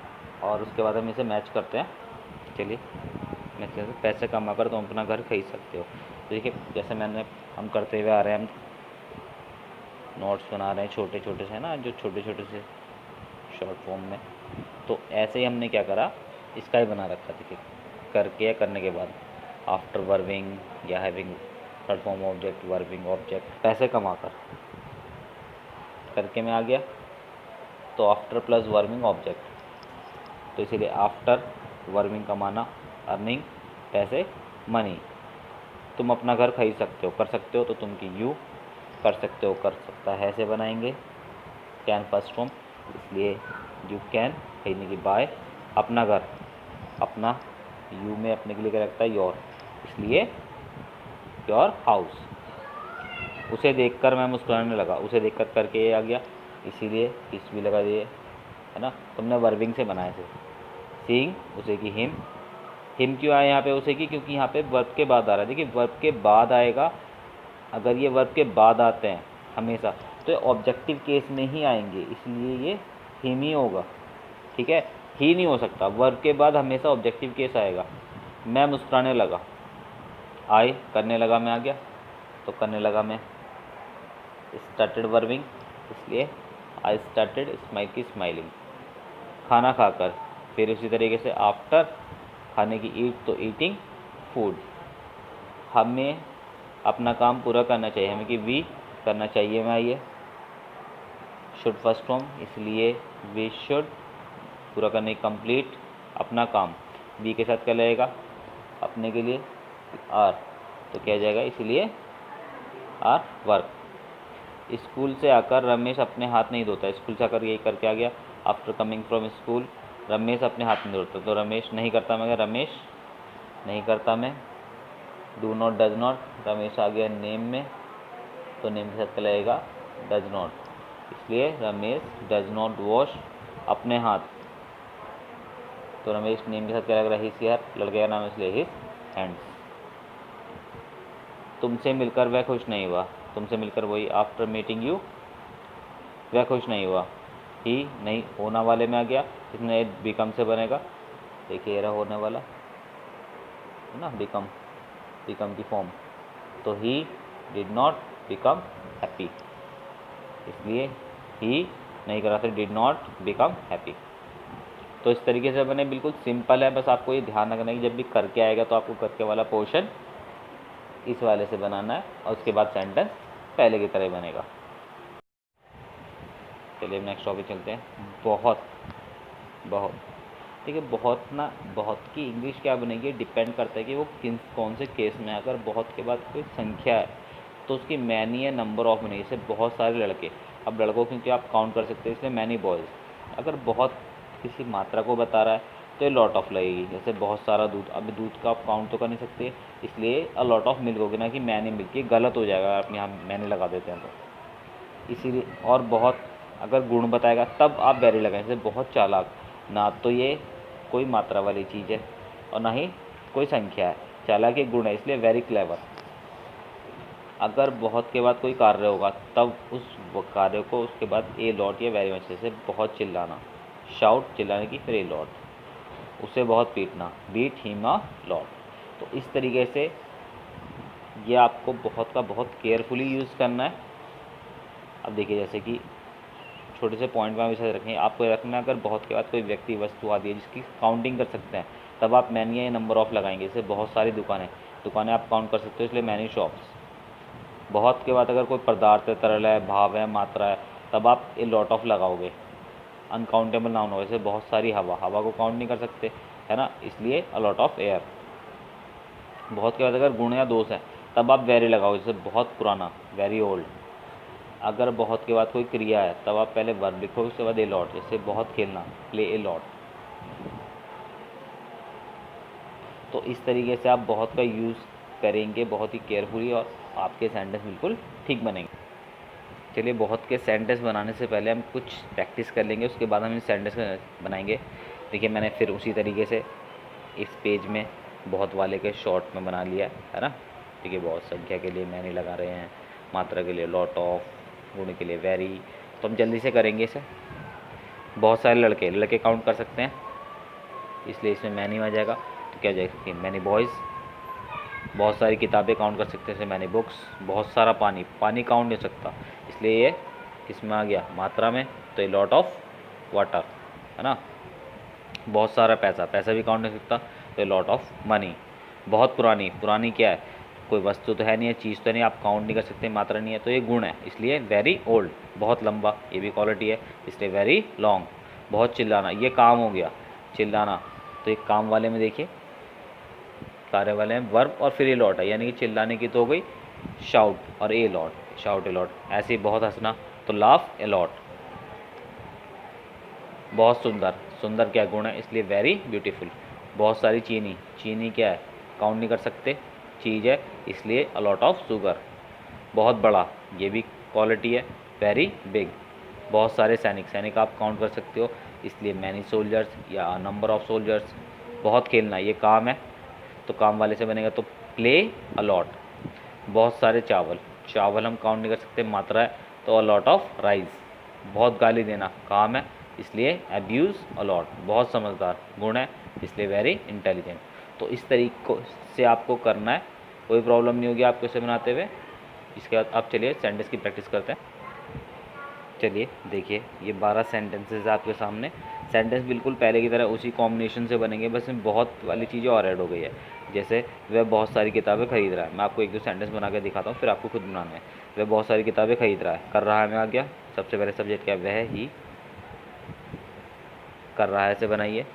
और उसके बाद हम इसे मैच करते हैं। चलिए मैच करते हैं। पैसे कमा कर तुम अपना घर खरीद सकते हो। तो देखिए जैसे हम करते हुए आ रहे हैं, हम नोट्स बना रहे हैं छोटे छोटे से, ना, जो छोटे छोटे से शॉर्ट फॉर्म में। तो ऐसे ही हमने क्या करा, इसका ही बना रखा। देखिए करके या करने के बाद, आफ्टर वर्बिंग या having third form object, verbing object, पैसे कमा कर, करके में आ गया तो आफ्टर प्लस वर्बिंग ऑब्जेक्ट, तो इसीलिए आफ्टर वर्बिंग कमाना, अर्निंग पैसे, मनी। तुम अपना घर खरीद सकते हो, कर सकते हो तो तुम की यू, कर सकते हो कर सकता है से बनाएंगे, कैन फर्स्ट फॉर्म, इसलिए यू कैन, खरीदने की बाय, अपना घर, अपना यू में अपने के लिए क्या रखता है योर, इसलिए योर हाउस। उसे देखकर मैं मुस्कुराने लगा, उसे देखकर करके ये आ गया, इसीलिए इस भी लगा दिए, है ना। तुमने वर्बिंग से बनाए थे, सीइंग उसे की हिम क्यों आया यहाँ पे उसे की, क्योंकि यहाँ पे वर्ब के बाद आ रहा है। देखिए वर्ब के बाद आएगा, अगर ये वर्ब के बाद आते हैं हमेशा तो ये ऑब्जेक्टिव केस में ही आएंगे, इसलिए ये हिम ही होगा। ठीक है, ही नहीं हो सकता, वर्ब के बाद हमेशा ऑब्जेक्टिव केस आएगा। मैं मुस्कुराने लगा, आई करने लगा मैं आ गया, तो करने लगा मैं, स्टार्टेड वर्बिंग, इसलिए आई स्टार्टेड स्माइल की स्माइलिंग। खाना खाकर, फिर उसी तरीके से आफ्टर खाने की ईट तो ईटिंग फूड। हमें अपना काम पूरा करना चाहिए, हमें कि वी करना चाहिए मैं ये, शुड फर्स्ट फॉर्म, इसलिए वी शुड, पूरा करने की कंप्लीट, अपना काम, वी के साथ क्या लगेगा अपने के लिए आर, तो क्या जाएगा इसलिए आर वर्क। स्कूल से आकर रमेश अपने हाथ नहीं धोता, स्कूल से आकर यही करके आ गया, after coming from school Ramesh अपने हाथ नहीं धोता, तो रमेश नहीं करता मैं, रमेश नहीं करता मैं। Do not does not, Ramesh आ गया नेम में, तो नेम के साथ क्या लगेगा डज नॉट, इसलिए रमेश डज नॉट वॉश अपने हाथ, तो रमेश नेम के साथ क्या लग रहा है हिज हेयर, लड़के का नाम है इसलिए हिज हैंड्स। तुमसे मिलकर वह खुश नहीं हुआ, तुमसे मिलकर वही आफ्टर मीटिंग यू, वह खुश नहीं हुआ, ही नहीं होना वाले में आ गया, इसमें बिकम से बनेगा, देखिए रहा होने वाला है ना, बिकम, बिकम की फॉर्म, तो he did not become happy, इसलिए ही नहीं करा था, डिड नॉट बिकम हैप्पी। तो इस तरीके से बने, बिल्कुल सिंपल है, बस आपको ये ध्यान रखना है कि जब भी करके आएगा तो आपको करके वाला पोर्शन इस वाले से बनाना है, और उसके बाद सेंटेंस पहले की तरह बनेगा। चलिए नेक्स्ट टॉपिक चलते हैं, बहुत। बहुत, देखिए बहुत ना, बहुत की इंग्लिश क्या बनेगी डिपेंड करता है कि वो कौन से केस में है। अगर बहुत के बाद कोई संख्या है तो उसकी मैनी या नंबर ऑफ बनेगी, जैसे बहुत सारे लड़के, अब लड़कों क्योंकि आप काउंट कर सकते हैं इसलिए मैनी बॉयज़। अगर बहुत किसी मात्रा को बता रहा है तो ये लॉट ऑफ लगेगी, जैसे बहुत सारा दूध, अब दूध का आप काउंट तो कर नहीं सकते, इसलिए अ लॉट ऑफ मिल्क होगी, ना कि मैनी मिल्क, ये गलत हो जाएगा आप यहाँ मैंने लगा देते हैं तो, इसीलिए। और बहुत अगर गुण बताएगा तब आप वेरी लगाएं, जैसे बहुत चालाक, ना तो ये कोई मात्रा वाली चीज़ है और ना ही कोई संख्या है, चालाक एक गुण है इसलिए वेरी क्लेवर। अगर बहुत के बाद कोई कार्य होगा तब उस कार्य को उसके बाद ए लॉट या वेरी मच, जैसे बहुत चिल्लाना, शाउट चिल्लाने की, फिर ए लॉट, उसे बहुत पीटना, बीट हिम अ लॉट। तो इस तरीके से ये आपको बहुत का बहुत केयरफुली यूज़ करना है। अब देखिए जैसे कि छोटे से पॉइंट में आप इसे रखें, आपको रखना अगर बहुत के बाद कोई व्यक्ति वस्तु आदि है जिसकी काउंटिंग कर सकते हैं तब आप मैनी या नंबर ऑफ लगाएंगे, जैसे बहुत सारी दुकानें आप काउंट कर सकते हो इसलिए मैनी शॉप्स। बहुत के बाद अगर कोई पदार्थ है, तरल है, भाव है, मात्रा है, तब आप ए लॉट ऑफ लगाओगे। अनकाउंटेबल नाउन हो, जैसे बहुत सारी हवा को काउंट नहीं कर सकते, है ना, इसलिए अ लॉट ऑफ एयर। बहुत के बाद अगर गुण या दोष है तब आप वेरी लगाओगे, जैसे बहुत पुराना, वेरी ओल्ड। अगर बहुत के बाद कोई क्रिया है तब आप पहले वर्ब लिखो, उसके बाद ए लॉट, जैसे बहुत खेलना, प्ले ए लॉट। तो इस तरीके से आप बहुत का यूज़ करेंगे बहुत ही केयरफुली और आपके सेंटेंस बिल्कुल ठीक बनेंगे। चलिए, बहुत के सेंटेंस बनाने से पहले हम कुछ प्रैक्टिस कर लेंगे, उसके बाद हम इन सेंटेंस बनाएंगे। देखिए, मैंने फिर उसी तरीके से इस पेज में बहुत वाले के शॉर्ट में बना लिया है ना। ठीक है, बहुत संख्या के लिए मैंने लगा रहे हैं, मात्रा के लिए लॉट ऑफ, गुण के लिए वेरी। तो हम जल्दी से करेंगे इसे। बहुत सारे लड़के काउंट कर सकते हैं, इसलिए इसमें मैनी आ जाएगा। तो क्या हो जाएगा, मैनी बॉयज़। बहुत सारी किताबें काउंट कर सकते हैं, मैनी बुक्स। बहुत सारा पानी काउंट नहीं हो सकता, इसलिए ये किसमें आ गया, मात्रा में। तो ये लॉट ऑफ वाटर है ना। बहुत सारा पैसा भी काउंट नहीं हो सकता, तो ये लॉट ऑफ मनी। बहुत पुरानी क्या है, कोई वस्तु तो है नहीं है, चीज़ तो नहीं, आप काउंट नहीं कर सकते, मात्रा नहीं है, तो ये गुण है, इसलिए वेरी ओल्ड। बहुत लंबा, ये भी क्वालिटी है, इसलिए वेरी लॉन्ग। बहुत चिल्लाना, ये काम हो गया चिल्लाना, तो एक काम वाले में देखिए, कार्य वाले में वर्ब और फिर ए लॉट है, यानी कि चिल्लाने की तो हो गई शाउट और a lot, shout a lot. ऐसे ही बहुत हंसना, तो लाफ ए लॉट। बहुत सुंदर क्या गुण है, इसलिए वेरी ब्यूटीफुल। बहुत सारी चीनी क्या है, काउंट नहीं कर सकते, चीज़ है, इसलिए अ लॉट ऑफ शुगर। बहुत बड़ा, ये भी क्वालिटी है, वेरी बिग। बहुत सारे सैनिक आप काउंट कर सकते हो, इसलिए मैनी सोल्जर्स या नंबर ऑफ सोल्जर्स। बहुत खेलना, ये काम है, तो काम वाले से बनेगा, तो प्ले अ लॉट। बहुत सारे चावल हम काउंट नहीं कर सकते, मात्रा है, तो अ लॉट ऑफ राइस। बहुत गाली देना, काम है, इसलिए अब्यूज़ अ लॉट। बहुत समझदार, गुण है, इसलिए वेरी इंटेलिजेंट। तो इस तरीके से आपको करना है, कोई प्रॉब्लम नहीं होगी आपको इसे बनाते हुए। इसके बाद आप चलिए सेंटेंस की प्रैक्टिस करते हैं। चलिए देखिए, ये 12 सेंटेंसेस आपके सामने। सेंटेंस बिल्कुल पहले की तरह उसी कॉम्बिनेशन से बनेंगे, बस इसमें बहुत वाली चीज़ें और ऐड हो गई है। जैसे वह बहुत सारी किताबें खरीद रहा है, मैं आपको एक दो सेंटेंस बना के दिखाता हूँ, फिर आपको खुद बनाना है। वह बहुत सारी किताबें खरीद रहा है, कर रहा है में आ गया, सबसे पहले सब्जेक्ट क्या है, वह ही कर रहा है से बनाइए।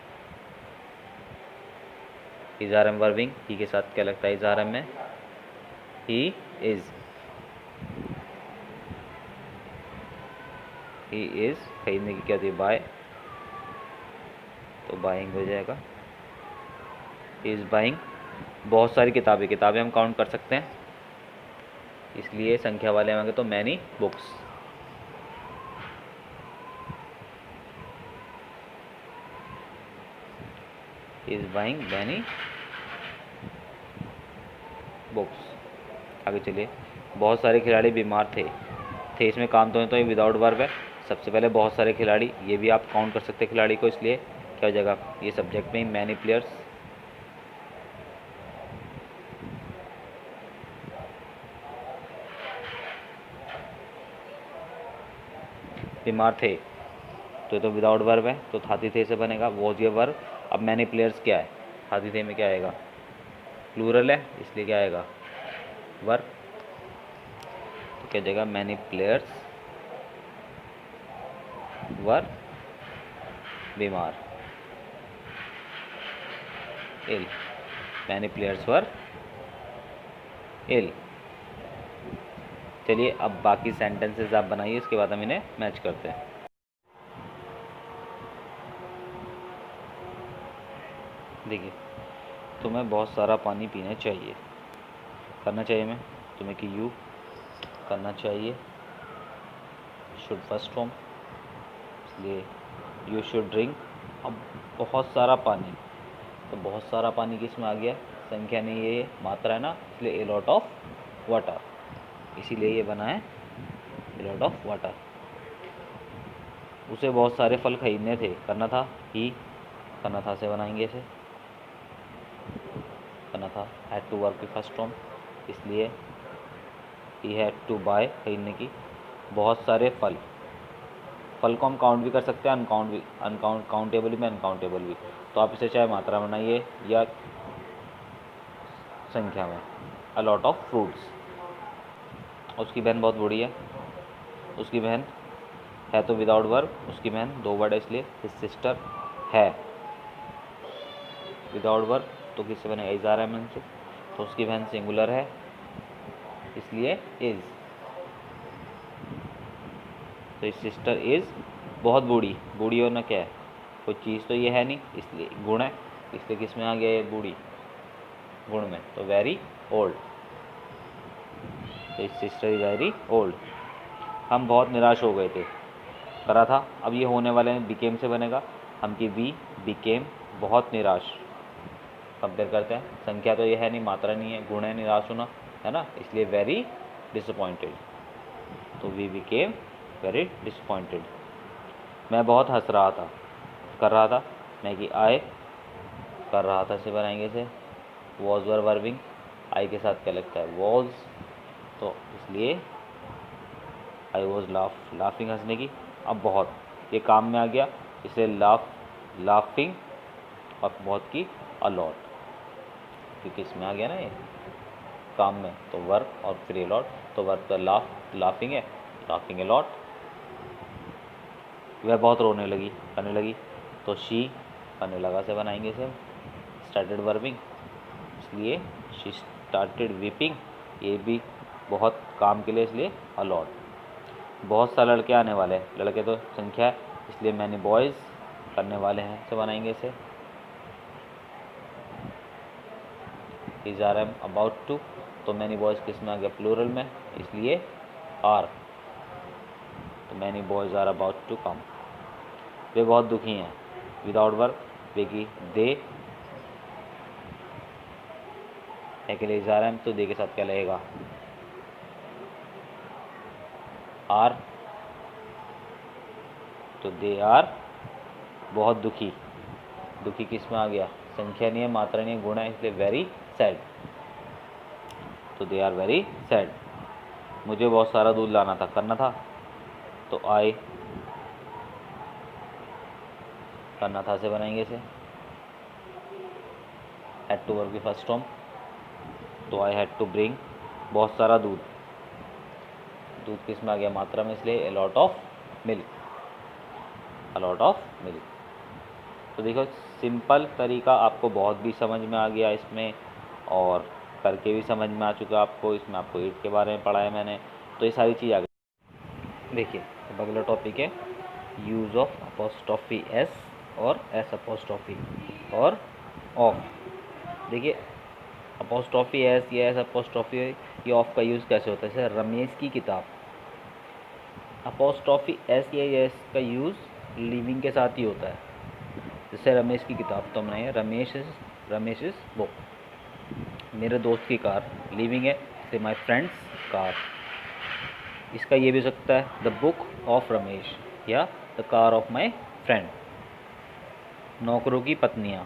इज आर एम वर्बिंग, ही के साथ क्या लगता है इज आर एम में, ही इज़। ही इज़ खरीदने की क्या होती है, बाय, तो बाइंग हो जाएगा। He is buying. बहुत सारी किताबें हम काउंट कर सकते हैं, इसलिए संख्या वाले में तो many books. Is buying many books. आगे चलिए, बहुत सारे खिलाड़ी बीमार थे इसमें काम तो ये विदाउट वर्ब है। सबसे पहले बहुत सारे खिलाड़ी, ये भी आप काउंट कर सकते हैं खिलाड़ी को, इसलिए क्या हो जाएगा, ये सब्जेक्ट में मैनी प्लेयर्स। बीमार थे, तो ये तो विदाउट वर्ब है, तो थाती थे से बनेगा, वॉज ये वर्ब। अब मैनी प्लेयर्स क्या है, थाती थे में क्या आएगा, प्लूरल है, इसलिए क्या आएगा, वर्ब। तो क्या जाएगा, मैनी प्लेयर्स वर बीमार, इल। मैनी प्लेयर्स वर इल। चलिए, अब बाकी सेंटेंसेस आप बनाइए, इसके बाद हम इन्हें मैच करते हैं। देखिए, तुम्हें बहुत सारा पानी पीना चाहिए, करना चाहिए मैं, तुम्हें कि यू करना चाहिए, शुड फर्स्ट फॉर्म, इसलिए यू शुड ड्रिंक। अब बहुत सारा पानी, तो बहुत सारा पानी किस में आ गया, संख्या नहीं, ये मात्रा है ना, इसलिए ए लॉट ऑफ वाटर, इसीलिए ये बना है ए लॉट ऑफ वाटर। उसे बहुत सारे फल खरीदने थे, करना था ही, करना था से बनाएंगे इसे, करना था हैड टू वर्क की फर्स्ट फॉर्म, इसलिए ही हैड टू बाय, खरीदने की। बहुत सारे फल को हम काउंट भी कर सकते हैं, काउंटेबल भी, अनकाउंटेबल भी, तो आप इसे चाहे मात्रा बनाइए या संख्या में। A lot of fruits. उसकी बहन बहुत बूढ़ी है, उसकी बहन है तो विदाउट वर्ब, उसकी बहन दो वर्ड है, इसलिए हिज सिस्टर है, विदाउट वर्ब, तो किससे बनेगा, इज आर एम से, तो उसकी बहन सिंगुलर है, इसलिए इज। तो हिज सिस्टर इज बहुत बूढ़ी होना क्या है, कोई चीज़ तो ये है नहीं, इसलिए गुण है, इसलिए किस में आ गया ये बूढ़ी, गुण में, तो वेरी ओल्ड। तो सिस्टर इज वेरी ओल्ड। हम बहुत निराश हो गए थे, करा था। अब ये होने वाले में बिकेम से बनेगा, हम की वी बिकेम बहुत निराश। कंपेयर करते हैं, संख्या तो ये है नहीं, मात्रा नहीं है, गुण है निराश होना, है ना, इसलिए वेरी डिसअपॉइंटेड। तो वी बिकेम वेरी डिसअपॉइंटेड। मैं बहुत हंस रहा था, कर रहा था, मैं कि आई कर रहा था से बनाएंगे से वॉज वर वर्बिंग, आई के साथ क्या लगता है वॉज, तो इसलिए आई वॉज लाफिंग हंसने की। अब बहुत ये काम में आ गया, इसलिए लाफिंग और बहुत की अलॉट, क्योंकि इसमें आ गया ना ये काम में, तो वर्क और फिर अलॉट, तो वर्क तो लाफिंग है, लाफिंग अलॉट। वह बहुत रोने लगी, करने लगी, तो शी करने लगा से बनाएंगे इसे स्टार्टेड वर्बिंग, इसलिए शी स्टार्टेड वीपिंग, ये भी बहुत काम के लिए, इसलिए अलॉट। बहुत सारे लड़के आने वाले हैं, लड़के तो संख्या है, इसलिए मैनी बॉयज़ करने वाले हैं से बनाएंगे इसे is are am about to, तो मैनी बॉयज़ किस में आ गया प्लूरल में, इसलिए आर, तो many boys are about to come. वे बहुत दुखी हैं, विदाउट वर्क, वे की दे है के लिए इज आर एम, तो दे के साथ क्या लगेगा आर, तो दे आर बहुत दुखी। दुखी किस में आ गया, संख्या नहीं है, मात्रा नहीं है, गुण है, इसलिए वेरी सैड, तो दे आर वेरी सैड। मुझे बहुत सारा दूध लाना था, करना था, तो आई करना था से बनाएंगे इसे हैड टू वर्क की फर्स्ट फॉर्म, तो आई हैड टू ब्रिंग बहुत सारा दूध, दूध किस में आ गया मात्रा में, इसलिए a lot of milk, a lot of milk। तो देखो सिंपल तरीका आपको बहुत भी समझ में आ गया इसमें, और करके भी समझ में आ चुका आपको, इसमें आपको इट के बारे में पढ़ा है मैंने, तो ये सारी चीज़ आ गई। देखिए अब अगला टॉपिक है यूज़ ऑफ अपोस्ट्रोफी एस और एस अपोस्ट्रोफी और ऑफ। देखिए अपोस्ट्रोफी एस या एस अपोस्ट्रोफी ये ऑफ का यूज़ कैसे होता है, जैसे रमेश की किताब, अपोस्ट्रोफी एस या एस का यूज़ लिविंग के साथ ही होता है, जैसे रमेश की किताब, तो हमने रमेश इज बुक, मेरे दोस्त की कार लिविंग है, से माई फ्रेंड्स कार। इसका ये भी हो सकता है द बुक ऑफ रमेश या the car of my friend. नौकरों की पत्नियाँ,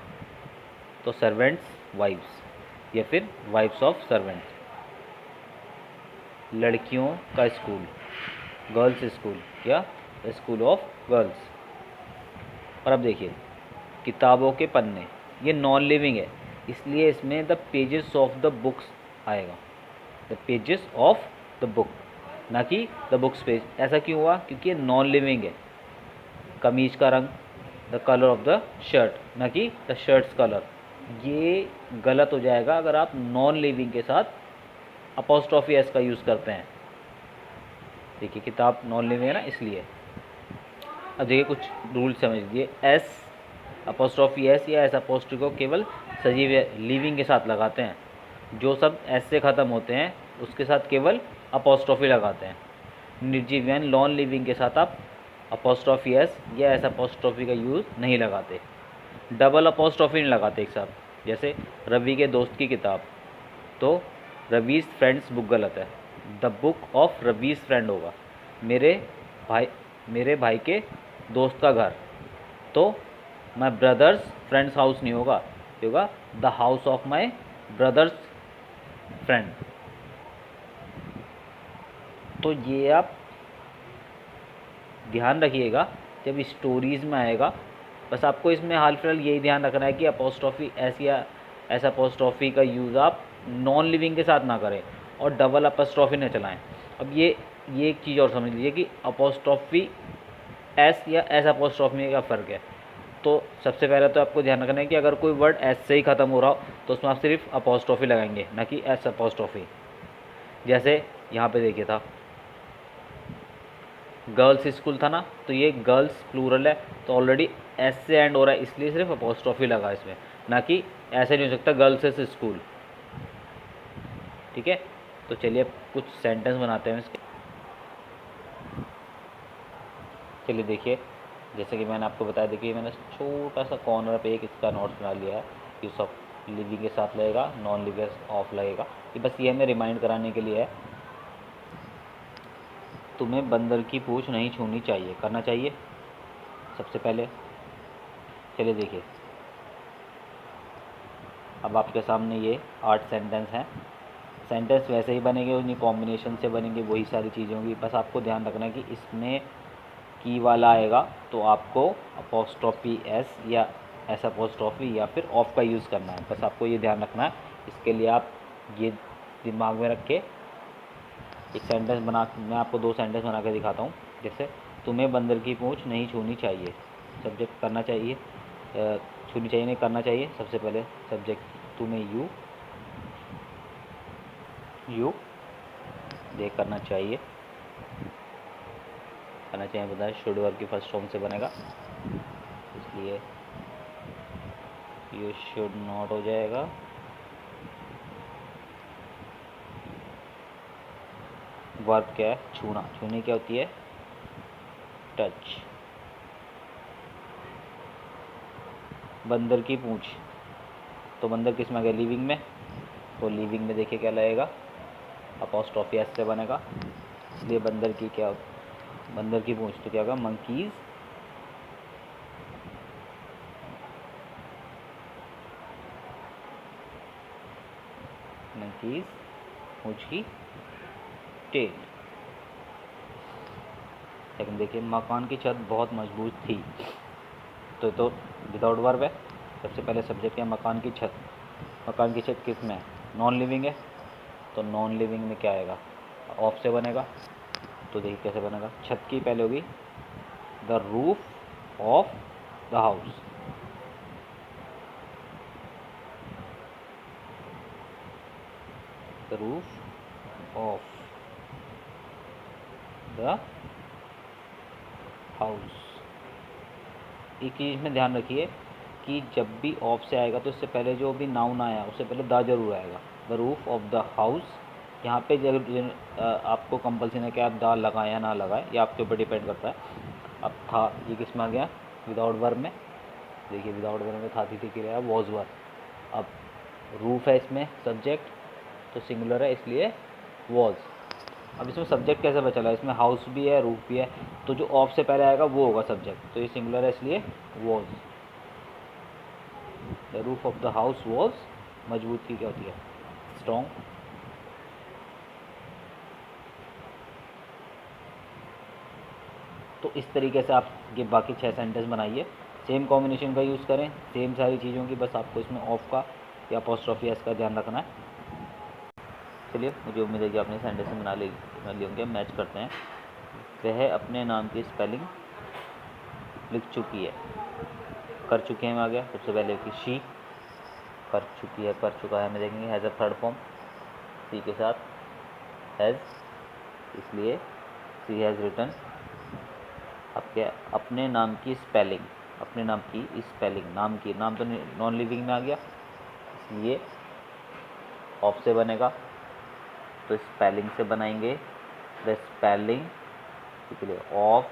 तो सर्वेंट्स वाइफ्स या फिर वाइफ्स ऑफ सर्वेंट्स। लड़कियों का स्कूल, गर्ल्स स्कूल या स्कूल ऑफ गर्ल्स। और अब देखिए किताबों के पन्ने, ये नॉन लिविंग है, इसलिए इसमें the pages of the books आएगा, the pages of the book, ना कि द बुक्स पेज। ऐसा क्यों हुआ, क्योंकि ये नॉन लिविंग है। कमीज का रंग, the colour of the shirt, ना कि द शर्ट्स कलर। ये गलत हो जाएगा अगर आप नॉन लिविंग के साथ अपोस्ट्रोफी एस का यूज़ करते हैं। देखिए किताब नॉन लिविंग है ना, इसलिए। अब देखिए कुछ रूल समझ लीजिए, एस अपोस्ट्रोफी एस या एस अपोस्ट्रोफी को केवल सजीव लिविंग के साथ लगाते हैं। जो सब एस से ख़त्म होते हैं उसके साथ केवल अपोस्ट्रोफी लगाते हैं। निर्जीव यानी नॉन लिविंग के साथ आप अपोस्ट्रोफी एस या एस अपोस्ट्रोफी का यूज़ नहीं लगाते। डबल अपोस्ट्रोफी नहीं लगाते एक साथ, जैसे रवि के दोस्त की किताब, तो रवीज़ फ्रेंड्स बुक गलत है, द बुक ऑफ रवीज़ फ्रेंड होगा। मेरे भाई के दोस्त का घर, तो माई ब्रदर्स फ्रेंड्स हाउस नहीं होगा, होगा the house of my brothers friend. तो ये आप ध्यान रखिएगा जब स्टोरीज़ में आएगा। बस आपको इसमें हाल फिलहाल यही ध्यान रखना है कि अपोस्ट्रोफी एस या एस अपोस्ट्रोफी का यूज़ आप नॉन लिविंग के साथ ना करें और डबल अपोस्ट्रोफी न चलाएं। अब ये एक चीज़ और समझ लीजिए कि अपोस्ट्रोफी एस या एस अपोस्ट्रोफी में क्या फ़र्क है। तो सबसे पहले तो आपको ध्यान रखना है कि अगर कोई वर्ड एस से ही ख़त्म हो रहा हो तो उसमें आप सिर्फ अपोस्ट्रोफी लगाएंगे, ना कि एस अपोस्ट्रोफी। जैसे यहाँ पे देखिए था गर्ल्स स्कूल था ना, तो ये गर्ल्स प्लूरल है, तो ऑलरेडी एस से एंड हो रहा है, इसलिए सिर्फ अपोस्ट्रोफी लगा इसमें, ना कि ऐसे नहीं हो सकता गर्ल्स स्कूल। ठीक है। तो चलिए अब कुछ सेंटेंस बनाते हैं इसके। चलिए देखिए, जैसे कि मैंने आपको बताया, देखिए मैंने छोटा सा कॉर्नर पे एक इसका नोट्स बना लिया है। यूज ऑफ लिविंग के साथ लगेगा, नॉन लिविंग ऑफ लगेगा। ये बस ये हमें रिमाइंड कराने के लिए है। तुम्हें बंदर की पूंछ नहीं छूनी चाहिए, करना चाहिए सबसे पहले। चलिए देखिए, अब आपके सामने ये 8 सेंटेंस हैं। सेंटेंस वैसे ही बनेंगे, उन्हीं कॉम्बिनेशन से बनेंगे, वही सारी चीज़ें होंगी। बस आपको ध्यान रखना है कि इसमें की वाला आएगा तो आपको अपोस्ट्रॉफी एस या एस अपोस्ट्रॉफी या फिर ऑफ का यूज़ करना है। बस आपको ये ध्यान रखना है। इसके लिए आप ये दिमाग में रख के एक सेंटेंस बना, मैं आपको 2 सेंटेंस बना के दिखाता हूँ। जैसे तुम्हें बंदर की पूंछ नहीं छूनी चाहिए, सब्जेक्ट करना चाहिए, छूनी चाहिए नहीं, करना चाहिए। सबसे पहले सब्जेक्ट तुम्हें यू देख करना चाहिए, बताए शुड वर्ब की फर्स्ट फॉर्म से बनेगा, इसलिए यू शुड नॉट हो जाएगा। वर्ब क्या है? छूना। छूनी क्या होती है? टच। बंदर की पूंछ, तो बंदर किस में आ गया? लिविंग में। तो लिविंग में देखिए क्या लगेगा? अपोस्ट्रॉफी एस से बनेगा, इसलिए बंदर की क्या, बंदर की पूंछ तो क्या होगा? मंकीज। मंकीज पूंछ की टेल। लेकिन देखिए मकान की छत बहुत मजबूत थी, तो विदाउट वर्ब है। सबसे पहले सब्जेक्ट है मकान की छत। मकान की छत किस में है? नॉन लिविंग है, तो नॉन लिविंग में क्या आएगा? ऑफ से बनेगा। तो देखिए कैसे बनेगा? छत की पहले होगी the roof of the house, the roof of the house. एक चीज़ में ध्यान रखिए कि जब भी ऑफ से आएगा तो इससे पहले जो भी नाउन आया उससे पहले द जरूर आएगा। The roof of the house, यहाँ पे आपको कंपल्सन है कि आप द लगाएं या ना लगाएं, ये आपके ऊपर डिपेंड करता है। अब था, ये किस में आ गया? विदाउट वर्ब में। देखिए विदाउट वर्ब में था, थी के लिए वॉज वर। अब रूफ है इसमें सब्जेक्ट, तो सिंगुलर है इसलिए वॉज। अब इसमें सब्जेक्ट कैसे बचा है? इसमें हाउस भी है, रूफ भी है, तो जो ऑफ से पहले आएगा वो होगा सब्जेक्ट, तो ये सिंगुलर है इसलिए was. The roof of the house was, मजबूत की क्या होती है? स्ट्रॉन्ग। तो इस तरीके से आप ये बाकी 6 सेंटेंस बनाइए, सेम कॉम्बिनेशन का यूज़ करें, सेम सारी चीज़ों की, बस आपको इसमें ऑफ का या अपोस्ट्रोफी एस का ध्यान रखना है। चलिए, मुझे उम्मीद है कि आपने सेंटेंस बना लिए होंगे। मैच करते हैं। वह अपने नाम की स्पेलिंग लिख चुकी है, कर चुके हैं में आ गया। सबसे पहले कि शी कर चुकी है, कर चुका है, हमें देखेंगे हैज़ अ थर्ड फॉर्म सी के साथ हैज़, इसलिए सी हैज़ रिटन। अब क्या? अपने नाम की स्पेलिंग, अपने नाम की स्पेलिंग, नाम की, नाम तो नॉन लिविंग में आ गया इसलिए ऑफ से बनेगा, तो स्पेलिंग से बनाएंगे द स्पेलिंग के लिए ऑफ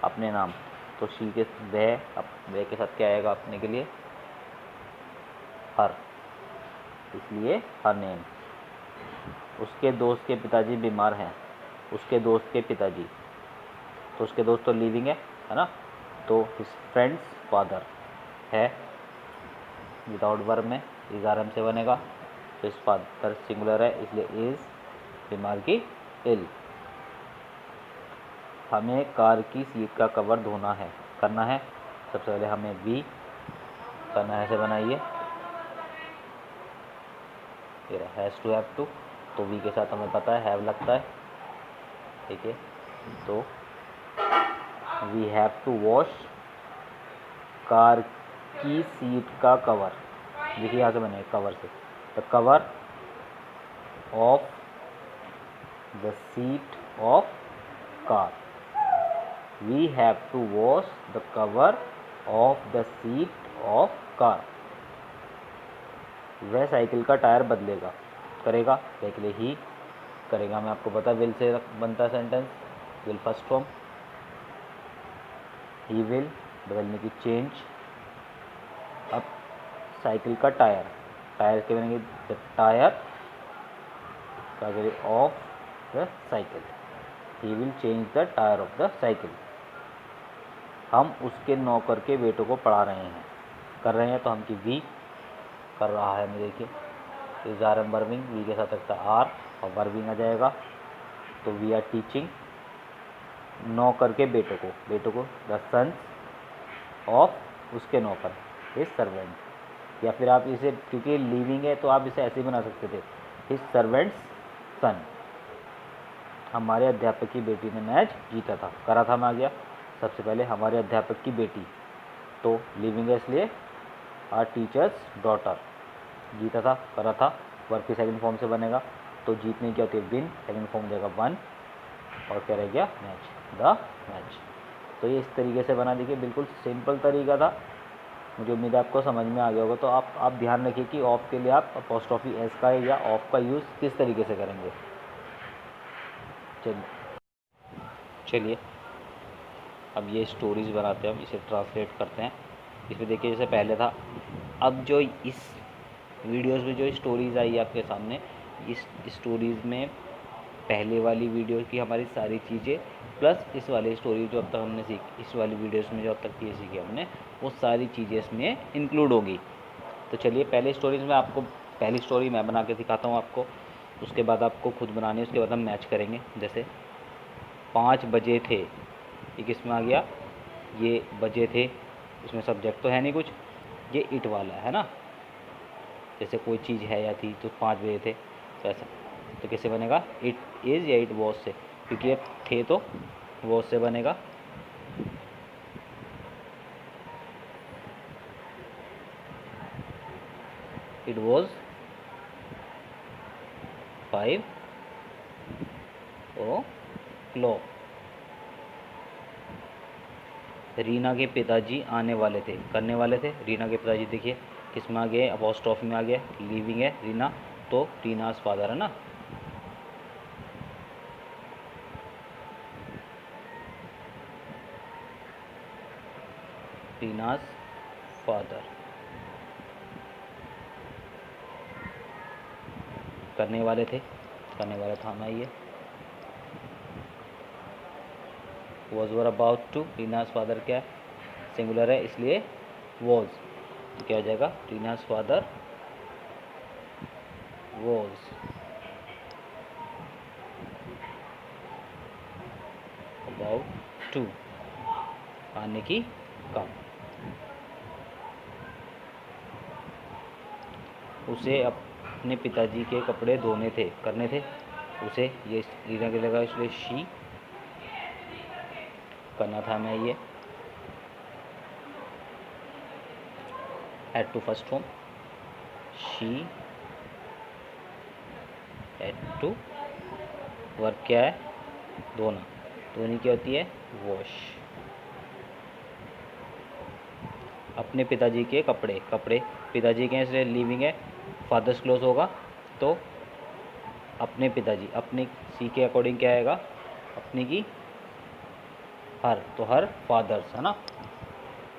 अपने नाम। तो शी के वह के साथ क्या आएगा अपने के लिए? हर, इसलिए हर नेम। उसके दोस्त के पिताजी बीमार हैं, उसके दोस्त के पिताजी, तो उसके दोस्त तो लिविंग है ना, तो हिज फ्रेंड्स फादर है विदाउट वर्ब में, इज आर एम से बनेगा, तो इस फादर सिंगुलर है इसलिए इज, बीमार की इल। हमें कार की सीट का कवर धोना है, करना है। सबसे पहले हमें वी करना है, ऐसे बनाइए, हैज़ टू हैव टू, तो वी के साथ हमें पता है हैव लगता है, ठीक है। तो we have to wash car की सीट का कवर, देखिए यहाँ से बने कवर से, the cover of the seat of car. We have to wash the cover of the seat of car. वह साइकिल का टायर बदलेगा, करेगा, वह के लिए ही करेगा। मैं आपको पता विल से बनता है sentence, will first form, he will बदलने की चेंज। अब साइकिल का टायर, टायर के बनेंगे the tyre of the cycle, he will change the tyre of the cycle. हम उसके नौकर के बेटों को पढ़ा रहे हैं, कर रहे हैं तो हम की वी कर रहा है, मैं देखिए इज आर एम वर्बिंग, वी के साथ लगता आर और वर्बिंग आ जाएगा, तो वी आर टीचिंग नौकर के बेटों को द सन्स ऑफ उसके नौकर, हिज सर्वेंट। या फिर आप इसे, क्योंकि लिविंग है तो आप इसे ऐसे ही बना सकते थे, हिज सर्वेंट्स सन। हमारे अध्यापक की बेटी ने मैच जीता था, करा था में आ गया सबसे पहले हमारे अध्यापक की बेटी, तो लिविंग है इसलिए आर टीचर्स डॉटर, जीता था करा था, वर्ब की सेकंड फॉर्म से बनेगा, तो जीतने की होती है विन, सेकंड फॉर्म देगा वन, और क्या रह गया मैच, द मैच। तो ये इस तरीके से बना, देखिए बिल्कुल सिंपल तरीका था, मुझे उम्मीद है आपको समझ में आ गया होगा। तो आप ध्यान रखिए कि ऑफ के लिए आप अपोस्ट्रोफी एस का या ऑफ का यूज़ किस तरीके से करेंगे। चलिए अब ये स्टोरीज़ बनाते हैं, हम इसे ट्रांसलेट करते हैं। इसमें देखिए जैसे पहले था, अब जो इस वीडियोस में जो स्टोरीज़ आई आपके सामने, इस स्टोरीज़ में पहले वाली वीडियो की हमारी सारी चीज़ें प्लस इस वाली स्टोरी जो अब तक हमने सीखी, इस वाली वीडियोस में जो अब तक ये सीखी हमने, वो सारी चीज़ें इसमें इंक्लूड होगी। तो चलिए पहले स्टोरीज़ में आपको, पहली स्टोरी मैं बना के दिखाता हूँ आपको, उसके बाद आपको खुद बनानी है, उसके बाद हम मैच करेंगे। जैसे 5 बजे थे, ये किस में आ गया, ये बजे थे, इसमें सब्जेक्ट तो है नहीं कुछ, ये इट वाला है ना, जैसे कोई चीज़ है या थी तो 5 बजे थे, तो ऐसा तो कैसे बनेगा, इट इज़ या इट वॉज से, क्योंकि ये थे तो वॉज से बनेगा। It was 5 o'clock। रीना के पिताजी आने वाले थे, करने वाले थे, रीना के पिताजी देखिए किस में आ गए, अपॉस्ट्रोफी में आ गया, लिविंग है रीना, तो रीनास फादर है ना, रीनास फादर। करने वाले थे, करने वाला था मैं, ये was were about to, Reena's father क्या है, सिंगुलर है इसलिए वॉज, तो क्या हो जाएगा, Reena's father was about to, आने की कम, उसे अपने पिताजी के कपड़े धोने थे, करने थे, उसे ये रीना के लगा इसलिए शी, करना था मैं ये, had to first form, she had to, work क्या है, धोना, धोनी क्या होती है, वॉश। अपने पिताजी के कपड़े, कपड़े पिताजी के हैं इसलिए लिविंग है, फादर्स क्लोज होगा, तो अपने पिताजी, अपने सी के अकॉर्डिंग क्या आएगा, अपनी की हर, तो हर फादर्स है ना,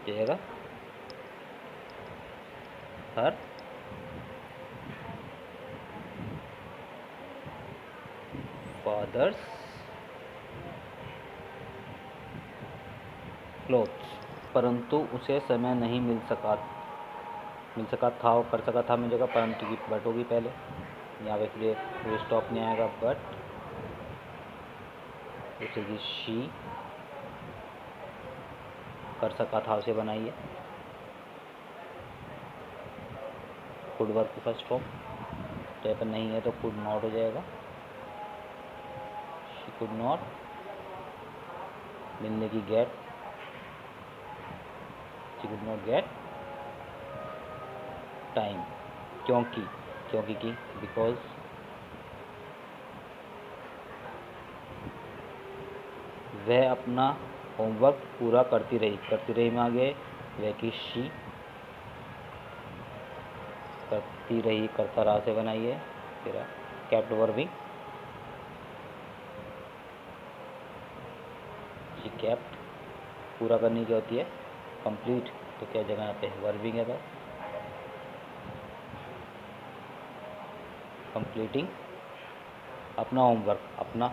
जाएगा हर फादर्स क्लोथ्स। परंतु उसे समय नहीं मिल सका था, और कर सका था में जगह परंतु की बट होगी पहले, यहाँ पे फिर फुल स्टॉप नहीं आएगा, बट उसे की शी, कर सका था उसे बनाइए, कुड वर्क की फर्स्ट फॉर्म, तो यहाँ पर नहीं है तो कुड नॉट हो जाएगा, शी कुड नॉट, मिलने की get, she could not get time, क्योंकि, क्योंकि की बिकॉज, वह अपना होमवर्क पूरा करती रही में आ गए, वह की शी, करती रही करता रहा से बनाइए, तेरा कैप्ट वर्बिंग, ये कैप्ट पूरा करनी क्या होती है, कंप्लीट। तो क्या जगह यहाँ पे वर्बिंग है, तो कंप्लीटिंग अपना होमवर्क, अपना,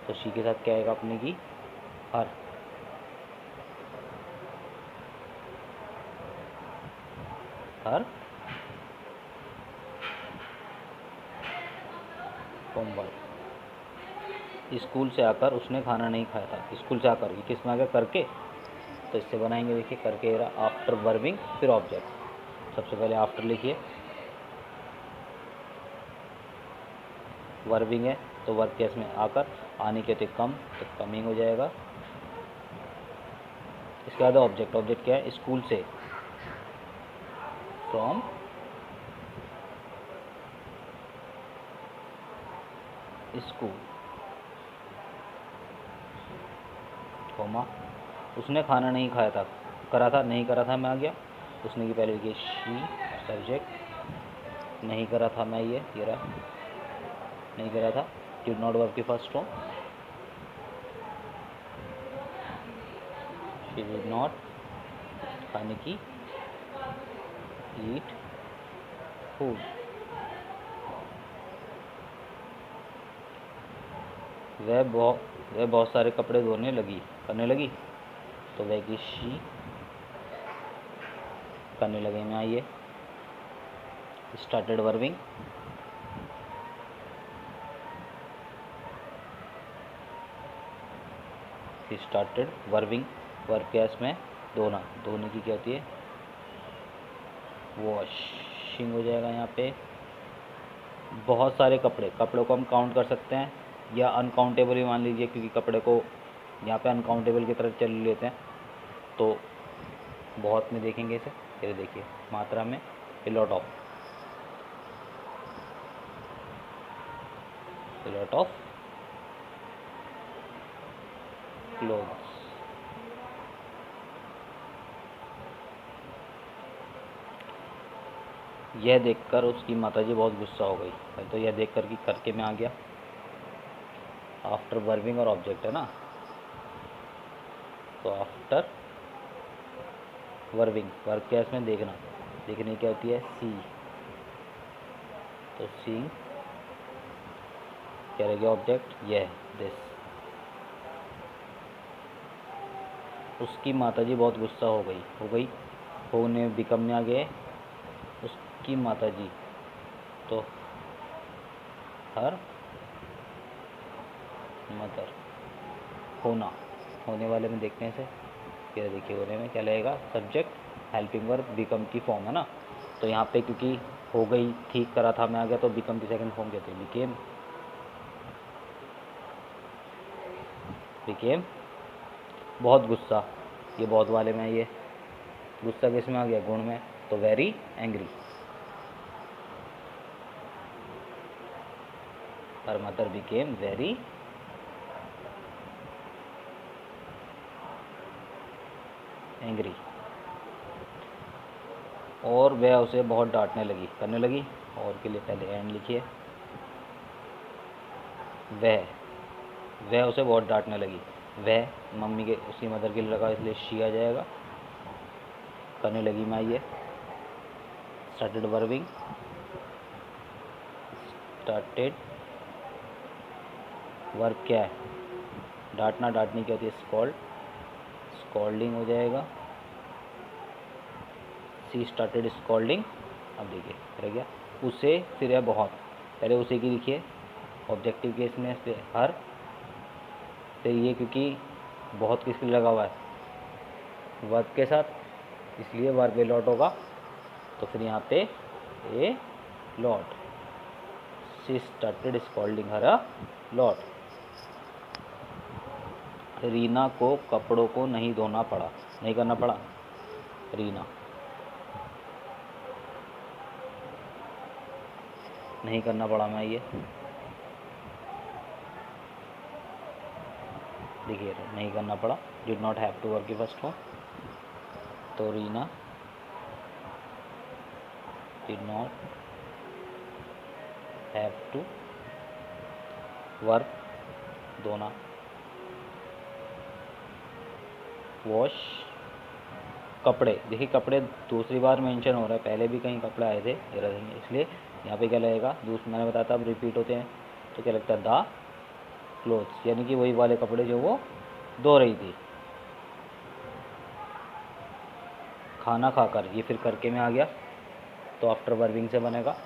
तो शी के साथ क्या आएगा अपने की, हर। Her homework. स्कूल से आकर उसने खाना नहीं खाया था, स्कूल से आकर, ये किस में आ गया, करके। तो इससे बनाएंगे, देखिए करके रहा, आफ्टर वर्बिंग फिर ऑब्जेक्ट। सबसे पहले आफ्टर लिखिए, वर्बिंग है तो वर्ब केस में आकर, आने के तो कम, तो कमिंग हो जाएगा। इसके बाद ऑब्जेक्ट, ऑब्जेक्ट क्या है, स्कूल से, फ्रॉम स्कूल, कोमा, उसने खाना नहीं खाया था, करा था, नहीं करा था मैं आ गया, उसने की पहले लिखिए शी, सब्जेक्ट, नहीं करा था मैं, ये रहा, नहीं करा था, डिड नॉट वर्ब की first form, she did not, खाने की, ईट फूड, वह बहुत सारे कपड़े धोने लगी, करने लगी, तो वह की शी, करने लगे में आइए, स्टार्टेड वर्बिंग, स्टार्टेड वर्बिंग, वर्ब क्या इसमें, धोना, धोने की क्या होती है, वॉशिंग हो जाएगा यहाँ पे। बहुत सारे कपड़े, कपड़ों को हम काउंट कर सकते हैं या अनकाउंटेबल ही मान लीजिए, क्योंकि कपड़े को यहाँ पे अनकाउंटेबल की तरफ चल लेते हैं, तो बहुत में देखेंगे इसे, फिर देखिए मात्रा में, a lot of clothes। यह देखकर उसकी माताजी बहुत गुस्सा हो गई, तो यह देखकर कि करके में आ गया, आफ्टर वर्बिंग और ऑब्जेक्ट है ना, तो आफ्टर वर्बिंग, वर्ब क्या इसमें, देखना, देखने क्या होती है, सी, तो सी क्या रहेगा ऑब्जेक्ट, यह, दिस। उसकी माताजी बहुत गुस्सा हो गई, होने बिकम में आ गए, उसकी माताजी, तो हर मदर, होना, होने वाले में देखने से, फिर देखिए होने में क्या लगेगा, सब्जेक्ट, हेल्पिंग वर्ब, बिकम की फॉर्म है ना, तो यहाँ पे क्योंकि हो गई, ठीक करा था मैं आ गया, तो बिकम की सेकंड फॉर्म कहते हैं बिकेम, बिकेम बहुत गुस्सा, ये बहुत वाले में, ये गुस्सा किस में आ गया, गुण में, तो very angry, her mother became very angry, और वह उसे बहुत डांटने लगी, करने लगी, और के लिए पहले एंड लिखिए, वह उसे बहुत डांटने लगी, वह मम्मी के, उसकी मदर के लिए लगा, इसलिए शी आ जाएगा, करने लगी मैं, ये स्टार्टेड वर्बिंग, स्टार्टेड वर्ब क्या है, डांटना, डांटनी क्या होती है, स्कॉल्ड, स्कॉल्डिंग हो जाएगा, सी स्टार्टेड स्कॉल्डिंग। अब देखिए रह गया उसे, फिर है बहुत, पहले उसे की लिखिए, ऑब्जेक्टिव केस में फिर हर, फिर ये क्योंकि बहुत किसके लिए लगा हुआ है, वर्ब के साथ, इसलिए वर्ब ए लॉट होगा, तो फिर यहाँ पे a lot, she started scolding her a lot, Reena को कपड़ों को नहीं धोना पड़ा, नहीं करना पड़ा, रीना नहीं करना पड़ा मैं, ये देखिए नहीं करना पड़ा, did not have to work की फर्स्ट फॉर्म, तो Reena did not have to, verb धोना, वॉश कपड़े। देखिए कपड़े दूसरी बार मेंशन हो रहा है, पहले भी कहीं कपड़े आए थे इसलिए यहाँ पे क्या लगेगा, मैंने बताया था अब रिपीट होते हैं तो क्या लगता है द क्लोथ्स, यानी कि वही वाले कपड़े जो वो धो रही थी। खाना खाकर, ये फिर करके में आ गया तो आफ्टर वर्बिंग से बनेगा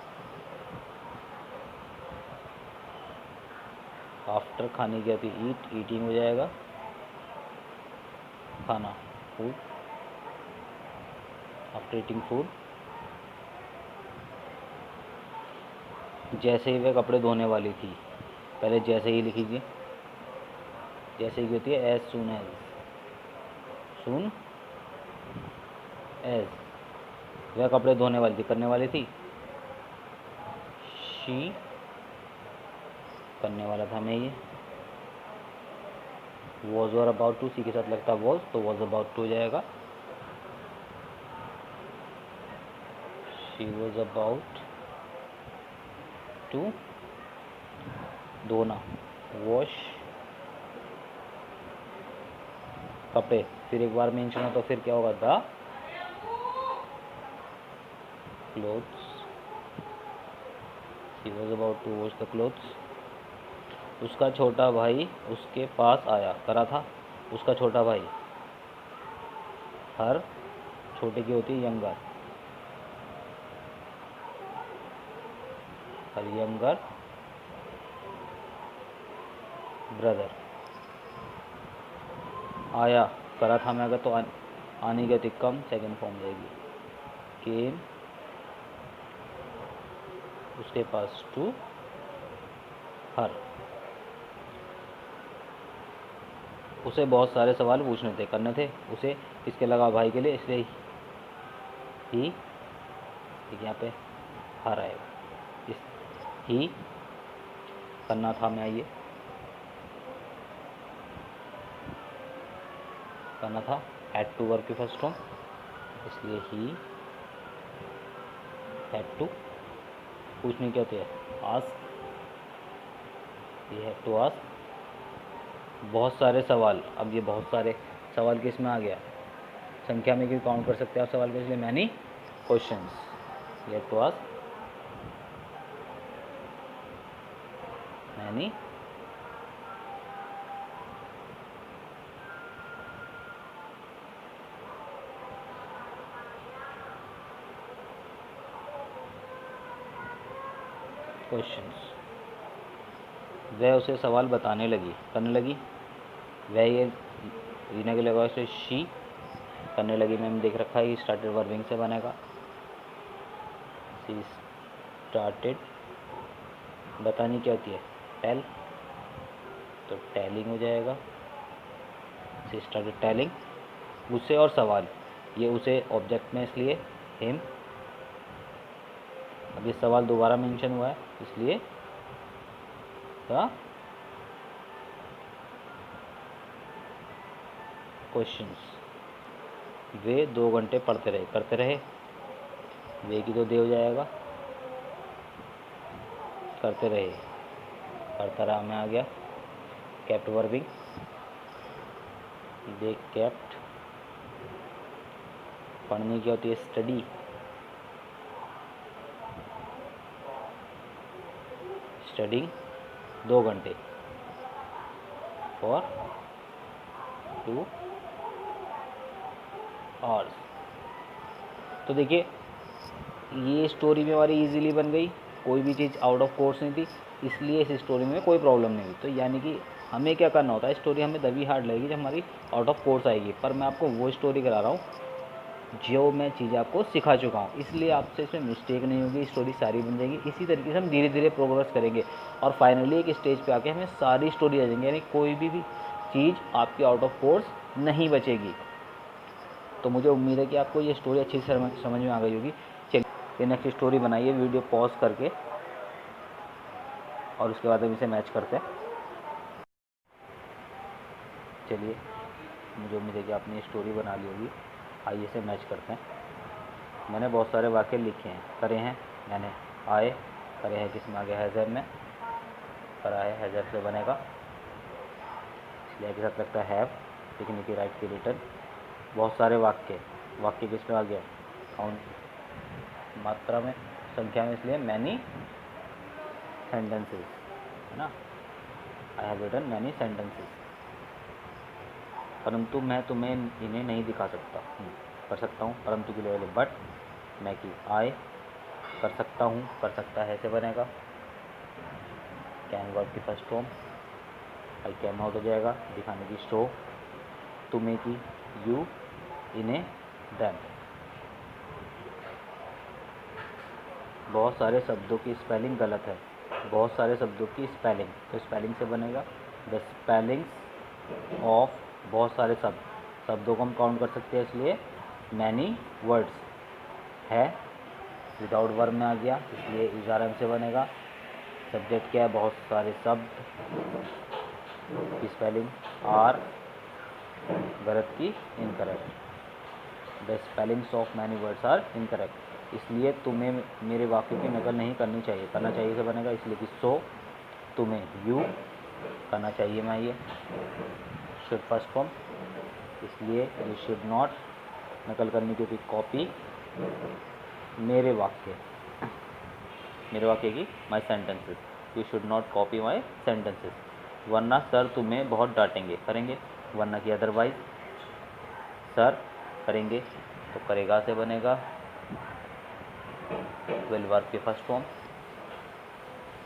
आफ्टर, खाने की होती ईट, ईटिंग हो जाएगा, खाना फूड, आफ्टर ईटिंग फूड। जैसे ही वह कपड़े धोने वाली थी, पहले जैसे ही लिखीजिए, जैसे ही होती है as soon as, soon as वह कपड़े धोने वाली थी, करने वाली थी, शी करने वाला था मैं, ये वॉज और अबाउट टू, सी के साथ लगता वॉज तो वॉज अबाउट टू हो जाएगा, शी वॉज अबाउट टू धोना, वॉश कपड़े, फिर एक बार मेंशन हो तो फिर क्या होगा the clothes, she was about to wash the clothes. उसका छोटा भाई उसके पास आया, करा था उसका छोटा भाई, हर छोटे की होती है यंगर, हर यंगर ब्रदर। आया करा था मैं, अगर तो आने की होती कम, सेकंड फॉर्म जाएगी, केम उसके पास, टू हर, उसे बहुत सारे सवाल पूछने थे, करने थे उसे, इसके लगा भाई के लिए, इसलिए ही, ठीक यहाँ पे हर आएगा, इस ही करना था मैं, आइए करना था, हैड टू वर्ब की फर्स्ट फॉर्म, इसलिए ही हैड टू, पूछने क्या होती है आस्क, ये हैड टू आस्क बहुत सारे सवाल। अब ये बहुत सारे सवाल किस में आ गया, संख्या में क्यों काउंट कर सकते हैं आप सवाल को, इसलिए मैनी क्वेश्चंस, ये had to ask many questions. वह उसे सवाल बताने लगी, करने लगी, वह ये जीने के लगा उसे शी करने लगी, मैंने देख रखा है स्टार्टेड वर्बिंग से बनेगा, शी स्टार्टेड, बतानी क्या होती है टेल, तो टेलिंग हो जाएगा, शी स्टार्टेड टेलिंग, उसे और सवाल, ये उसे ऑब्जेक्ट में इसलिए हिम, अब ये सवाल दोबारा मेंशन हुआ है इसलिए द क्वेश्चंस। वे 2 घंटे पढ़ते रहे, करते रहे, वे की तो दे हो जाएगा, करते रहे, करता रहा में आ गया, केप्ट वर्बिंग, दे केप्ट, पढ़ने की होती है स्टडी, स्टडिंग 2 घंटे, फॉर 2 आवर्स। तो देखिए ये स्टोरी में हमारी इजीली बन गई, कोई भी चीज़ आउट ऑफ कोर्स नहीं थी, इसलिए इस स्टोरी में कोई प्रॉब्लम नहीं हुई। तो यानी कि हमें क्या करना होता है, स्टोरी हमें तभी हार्ड लगेगी जब हमारी आउट ऑफ कोर्स आएगी, पर मैं आपको वो स्टोरी करा रहा हूँ जो मैं चीज़ें आपको सिखा चुका हूँ, इसलिए आपसे इसमें मिस्टेक नहीं होगी, स्टोरी सारी बन जाएगी। इसी तरीके से हम धीरे धीरे प्रोग्रेस करेंगे और फाइनली एक स्टेज पे आके हमें सारी स्टोरी आ जाएंगी, यानी कोई भी चीज़ आपकी आउट ऑफ कोर्स नहीं बचेगी। तो मुझे उम्मीद है कि आपको ये स्टोरी अच्छी से समझ में आ गई होगी। चलिए नेक्स्ट स्टोरी बनाइए, वीडियो पॉज करके, और उसके बाद हम इसे मैच करते हैं। चलिए मुझे उम्मीद है कि आपने ये स्टोरी बना ली होगी, आइए इसे मैच करते हैं। मैंने बहुत सारे वाक्य लिखे हैं, करे हैं मैंने, आए, करे है किस में आ गया, हैज़र में करा है, हैज़र से बनेगा, इसलिए के साथ लगता है हैव, लिखने की राइट की रिटर्न। बहुत सारे वाक्य किस में आ गया, काउंट मात्रा में, संख्या में, इसलिए मैनी सेंटेंसेस है ना, I have written many sentences. परंतु मैं तुम्हें इन्हें नहीं दिखा सकता हूँ, कर सकता हूँ, परंतु के लिए बट, मैं कि आई कर सकता हूँ, कर सकता है से बनेगा, कैन वर्ब की first form, I can out हो जाएगा, दिखाने की शो, तुम्हें की यू, इन्हें देम। बहुत सारे शब्दों की स्पेलिंग गलत है, बहुत सारे शब्दों की स्पेलिंग, तो स्पेलिंग से बनेगा द स्पेलिंग्स ऑफ, बहुत सारे शब्दों को हम काउंट कर सकते हैं, इसलिए मैनी वर्ड्स है, विदाउट वर्ब में आ गया, इसलिए इज़ारम से बनेगा। सब्जेक्ट क्या है, बहुत सारे शब्द की स्पेलिंग आर गलत की, incorrect, the spellings of many words are incorrect, इसलिए तुम्हें मेरे वाक्यों की नकल नहीं करनी चाहिए, करना चाहिए से बनेगा, इसलिए कि सो, तुम्हें यू, करना चाहिए मैं ये, शुड फर्स्ट फॉर्म, इसलिए यू शुड नॉट, नकल करनी क्योंकि कॉपी मेरे वाक्य की, my sentences, you should not copy my sentences, वरना सर तुम्हें बहुत डांटेंगे, करेंगे, वरना कि अदरवाइज, सर करेंगे तो करेगा से बनेगा, विल वर्ब की first form,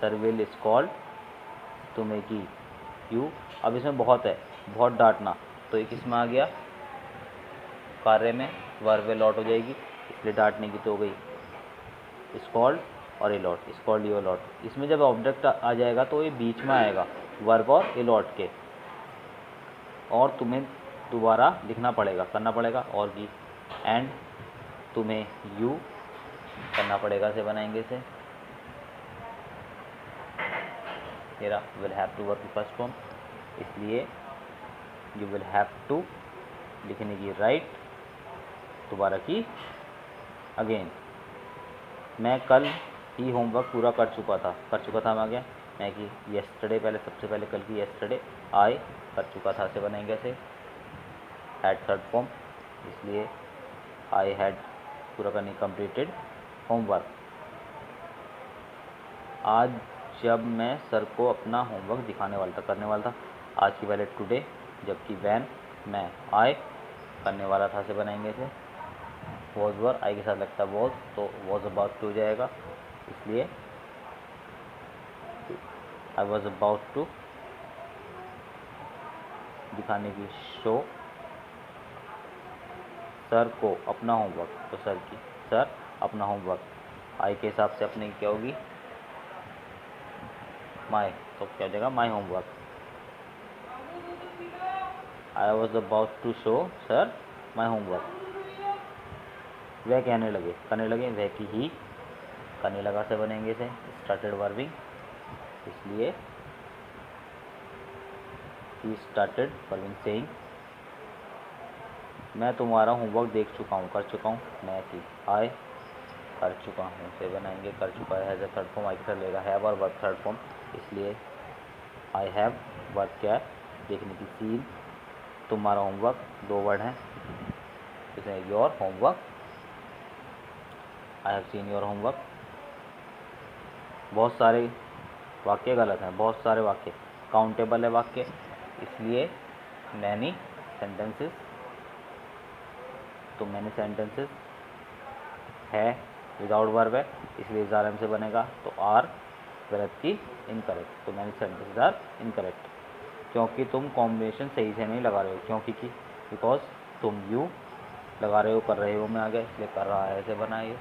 sir will is called, तुम्हें की यू, अब इसमें बहुत है, बहुत डांटना, तो एक इसमें आ गया, कार्य में वर्ब विल लॉट हो जाएगी, इसलिए डांटने की तो हो गई इज कॉल्ड और a lot, is called you a lot, इसमें जब ऑब्जेक्ट आ जाएगा तो ये बीच में आएगा वर्ब और अलॉट के, और तुम्हें दोबारा लिखना पड़ेगा, करना पड़ेगा, और की एंड तुम्हें यू करना पड़ेगा से बनाएंगे से, मेरा विल हैव टू वर्ब की फर्स्ट फॉर्म, इसलिए यू विल हैव टू, लिखने की राइट, दोबारा की अगेन, मैं कल ही होमवर्क पूरा कर चुका था मैं आ गया, मैं कि येस्टरडे, पहले सबसे पहले कल की येस्टरडे, आई कर चुका था से बनाएंगे से, हैड थर्ड फॉर्म, इसलिए आई हैड पूरा करनी, कंप्लीटेड होमवर्क, आज जब मैं सर को अपना होमवर्क दिखाने वाला था, करने वाला था, आज की पहले टुडे, जबकि वैन मैं आई करने वाला था से बनाएंगे से, वॉज वर आई के साथ लगता है वॉज, तो वॉज अबाउट टू हो जाएगा, इसलिए आई वॉज अबाउट टू, दिखाने की शो, सर को अपना होमवर्क, तो सर अपना होमवर्क, आई के हिसाब से अपने क्या होगी माई, तो क्या हो जाएगा my homework, I was about to show sir my homework, वह कहने लगे, करने लगे, वह की ही करने लगा से बनेंगे से, स्टार्टेड वर्बिंग, इसलिए ही स्टार्टेड वर्बिंग सेइंग, मैं तुम्हारा होमवर्क देख चुका हूँ, कर चुका हूँ, मैं कि आई कर चुका हूँ से बनाएंगे, कर चुका है एज ए थर्ड फॉर्म, आई कर लेगा हैव और वर्ब थर्ड फॉर्म, इसलिए आई हैव वर्ब क्या है, देखने की सीन, तुम्हारा होमवर्क, दो वर्ड हैं, इसमें your homework, I have seen your homework, बहुत सारे वाक्य गलत हैं, बहुत सारे वाक्य, काउंटेबल है वाक्य, इसलिए मैनी सेंटेंसेस, तो मैनी सेंटेंसेस है, विदाउट वर्ब है, इसलिए इज़ारम से बनेगा, तो आर गलत की इनकरेक्ट, तो मैनी सेंटेंसेस आर इनकरेक्ट, क्योंकि तुम कॉम्बिनेशन सही से नहीं लगा रहे हो, क्योंकि कि बिकॉज तुम यू लगा रहे हो, कर रहे हो में आ गया, इसलिए कर रहा है से बना, ये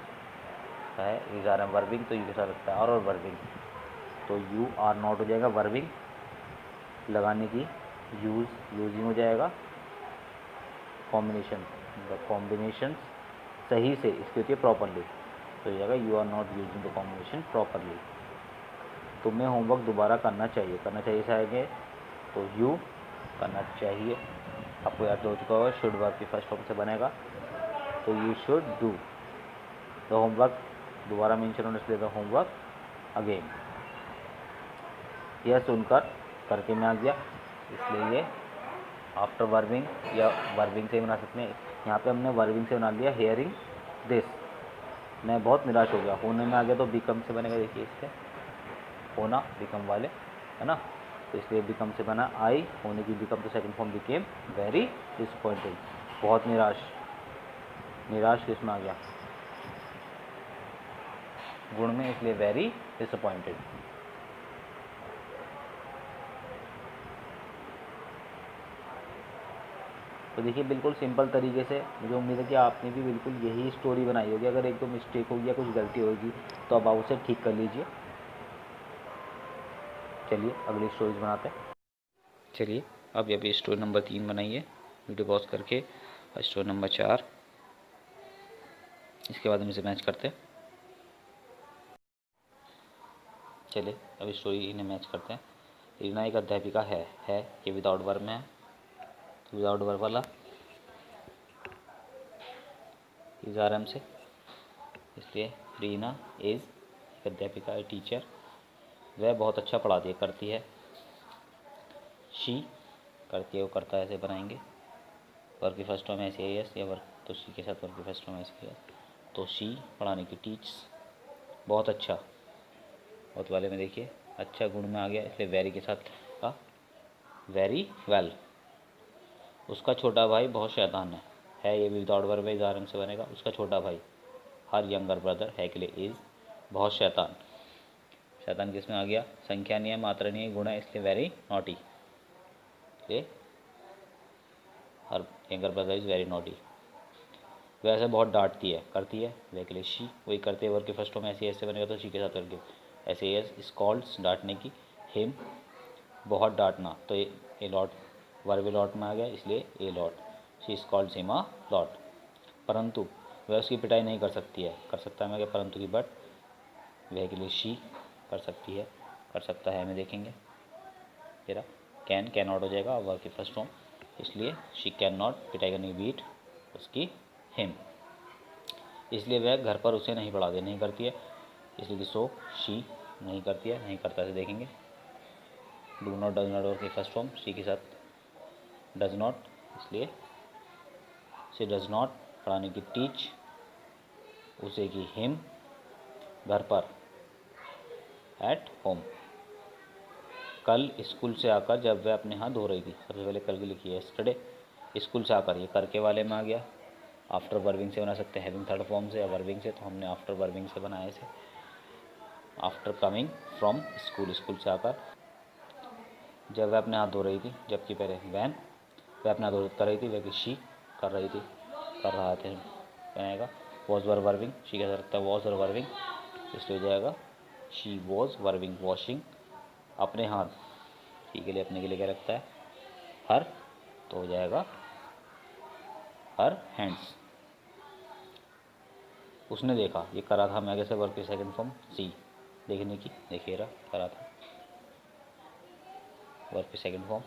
है इज़ारम वर्बिंग, तो यू के साथ लगता है और वर्बिंग, तो यू आर नॉट हो जाएगा, वर्बिंग लगाने की यूजिंग हो जाएगा, कॉम्बिनेशन सही से इसकी होती है प्रॉपरली, तो हो जाएगा you are not using the combination properly, तुम्हें होमवर्क दोबारा करना चाहिए से आएंगे, तो यू करना चाहिए, आपको याद हो चुका होगा, शुड वर्ब की फर्स्ट फॉर्म से बनेगा, तो you should do the homework, दोबारा मेंशन होने इसलिए द होमवर्क अगेन। यह सुनकर करके में आ गया, इसलिए ये आफ्टर वर्बिंग या वर्बिंग से बना सकते हैं। यहाँ पे हमने वर्बिंग से बना लिया हेयरिंग दिस, मैं बहुत निराश हो गया। होने में आ गया तो बिकम से बनेगा, देखिए इससे होना बिकम वाले है ना, तो इसलिए बिकम से बना आई, होने की बिकम तो second form became very disappointed, बहुत निराश। निराश किस में आ गया, गुण में, इसलिए वेरी डिसअपॉइंटेड। तो देखिए बिल्कुल सिंपल तरीके से, मुझे उम्मीद है कि आपने भी बिल्कुल यही स्टोरी बनाई होगी। अगर एक दो मिस्टेक होगी या कुछ गलती होगी तो अब आप उसे ठीक कर लीजिए। चलिए अगली स्टोरीज बनाते हैं। चलिए अब अभी स्टोरी नंबर 3 बनाइए, वीडियो पॉज करके। स्टोरी नंबर 4, इसके बाद हम इसे मैच करते हैं। चलिए अब स्टोरी इन्हें मैच करते हैं। रीना एक अध्यापिका है ये विदाउट वर्ब में है, तो विदाउट वर्ब वाला इज आर एम से, इसलिए रीना इज़ एक अध्यापिका है, टीचर। वह बहुत अच्छा पढ़ाती है, करती है। शी करती है, वो करता है, ऐसे बनाएंगे। वर्ब की फर्स्ट फॉर्म ऐसे एस या वर्ब, तो शी के साथ वर्ब की फर्स्ट फॉर्म ऐसे है, तो शी पढ़ाने की, टीच बहुत अच्छा, बहुत वाले में देखिए अच्छा गुण में आ गया, इसलिए वेरी के साथ का वेरी वेल। उसका छोटा भाई बहुत शैतान है ये without verb is are am से बनेगा। उसका छोटा भाई, हर यंगर ब्रदर, है के लिए इज़, बहुत शैतान। शैतान किस में आ गया, संख्या नहीं है, मात्रा नहीं है, गुण है, इसलिए वेरी नॉटी। ये her younger brother is very naughty. वैसे बहुत डांटती है, करती है, वे के लिए शी, वही करते हैं वर्ग के फर्स्ट में ऐसे ऐसे बनेगा, तो शी के साथ करके ऐसे एस स्कॉल्ड्स डांटने की, हिम बहुत डांटना, तो ए लॉट वर्ब लॉट में आ गया, इसलिए a lot, she scolds him a lot. परंतु वह उसकी पिटाई नहीं कर सकती है, कर सकता है मैं क्या, परंतु की, बट वह के लिए शी कर सकती है, कर सकता है, मैं देखेंगे तेरा कैन नॉट हो जाएगा वर्ब की फर्स्ट फॉर्म, इसलिए शी कैन नॉट, पिटाई करनी बीट उसकी हिम, इसलिए वह घर पर उसे नहीं पढ़ाती, नहीं करती है, इसलिए कि सो शी नहीं करती है, नहीं करता है, देखेंगे। Do not, does not verb की फर्स्ट फॉर्म, शी के साथ डज नॉट, इसलिए शी डज नॉट पढ़ाने की, टीच उसे की, हिम घर पर, एट होम। कल स्कूल से आकर जब वह अपने हाथ धो रही थी, सबसे पहले कल की लिखी है यस्टरडे, स्कूल से आकर, ये करके वाले में आ गया। आफ्टर वर्बिंग से बना सकते हैं, हैविंग थर्ड फॉर्म से या वर्बिंग से, तो हमने आफ्टर वर्बिंग से बनाया इसे। After coming from school, school से आकर, जब वह अपने हाथ धो रही थी, जबकि पहले वैन, वह अपना हाथ कर रही थी, वह शी कर रही थी, कर रहा थे बनेगा। वॉज वर वर्बिंग, शी कह सकता है वॉज वर वर्बिंग, इसलिए हो जाएगा शी वॉज वर्बिंग वॉशिंग अपने हाथ, शी के लिए, अपने के लिए क्या रखता है हर, तो हो जाएगा हर हैंड्स। उसने देखा, ये करा था, मैं कैसे वर्ब की सेकंड फॉर्म सी, देखने की, देखिए रहा, करा था, वर्ब की सेकंड फॉर्म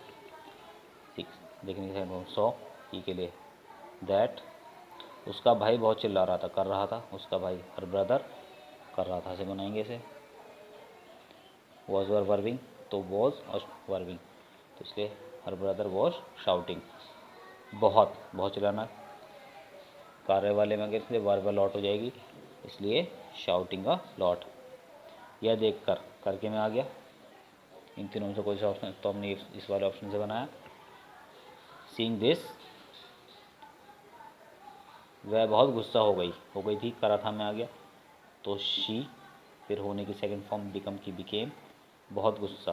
सिक्स, देखने की सेकंड फॉर्म सॉ, ई के लिए दैट। उसका भाई बहुत चिल्ला रहा था, कर रहा था, उसका भाई, हर ब्रदर कर रहा था, ऐसे बनाएंगे इसे। वॉज वर वर्बिंग, तो वॉज और वर्बिंग, तो इसलिए हर ब्रदर वॉज शाउटिंग, बहुत बहुत चिल्लाना, कार्य वाले में इसलिए वर्ब लॉट हो जाएगी, इसलिए शाउटिंग का लॉट। यह देख कर, करके में आ गया, इन तीनों में से कोई सा ऑप्शन, तो हमने इस वाले ऑप्शन से बनाया। सीइंग दिस, वह बहुत गुस्सा हो गई थी, करा था में आ गया, तो शी, फिर होने की सेकंड फॉर्म बिकम की, बिकेम बहुत गुस्सा,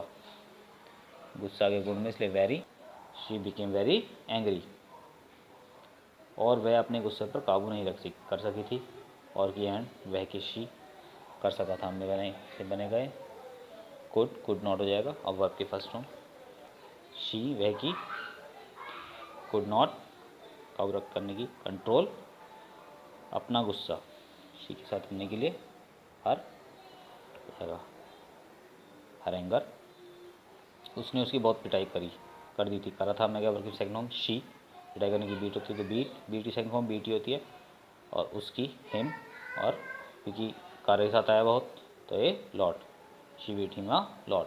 गुस्सा के गुण में, इसलिए very, she became very angry. और वह अपने गुस्से पर काबू नहीं कर सकी थी, और की एंड वह के शी कर सका था, हमने बने से बने गए। कुड नॉट हो जाएगा, अब वर्ब की फर्स्ट फॉर्म, शी वह की, कुड नॉट काबू रख करने की, कंट्रोल अपना गुस्सा, शी के साथ करने के लिए हर जाएगा हर एंगर। उसने उसकी बहुत पिटाई कर दी थी, करा था मैं क्या, वर्ब की सेकंड फॉर्म शी, पिटाई करने की बीट होती है, तो बीट की सेकंड फॉर्म बीटी होती है, और उसकी हिम, और क्योंकि कार्य के साथ आया बहुत, तो ये lot, she beat him a lot.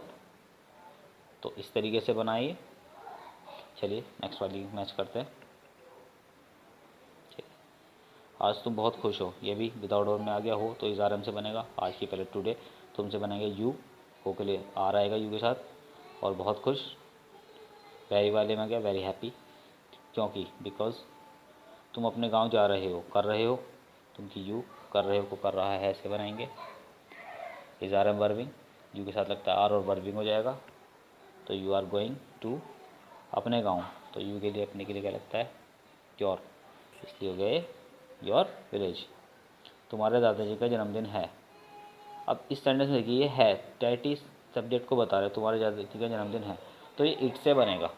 तो इस तरीके से बनाइए। चलिए नेक्स्ट वाली मैच करते हैं। आज तुम बहुत खुश हो, ये भी विदाउट और में आ गया हो तो इस आर एम से बनेगा। आज की पहले टुडे तुमसे बनेंगे यू, हो के लिए आर आएगा यू के साथ। और बहुत खुश वेरी वाले में आ गया वेरी हैप्पी, क्योंकि बिकॉज तुम अपने गांव जा रहे हो, कर रहे हो, तुम की यू कर रहे हो को कर रहा है ऐसे बनाएंगे। इज आर एम वर्बिंग, यू के साथ लगता है आर और वर्बिंग हो जाएगा। तो यू आर गोइंग टू अपने गांव, तो यू के लिए अपने के लिए क्या लगता है योर, इसलिए हो गए योर विलेज। तुम्हारे दादाजी का जन्मदिन है। अब इस सेंटेंस में देखिए ये है डैट सब्जेक्ट को बता रहे हो, तुम्हारे दादाजी का जन्मदिन है, तो ये इट से बनेगा।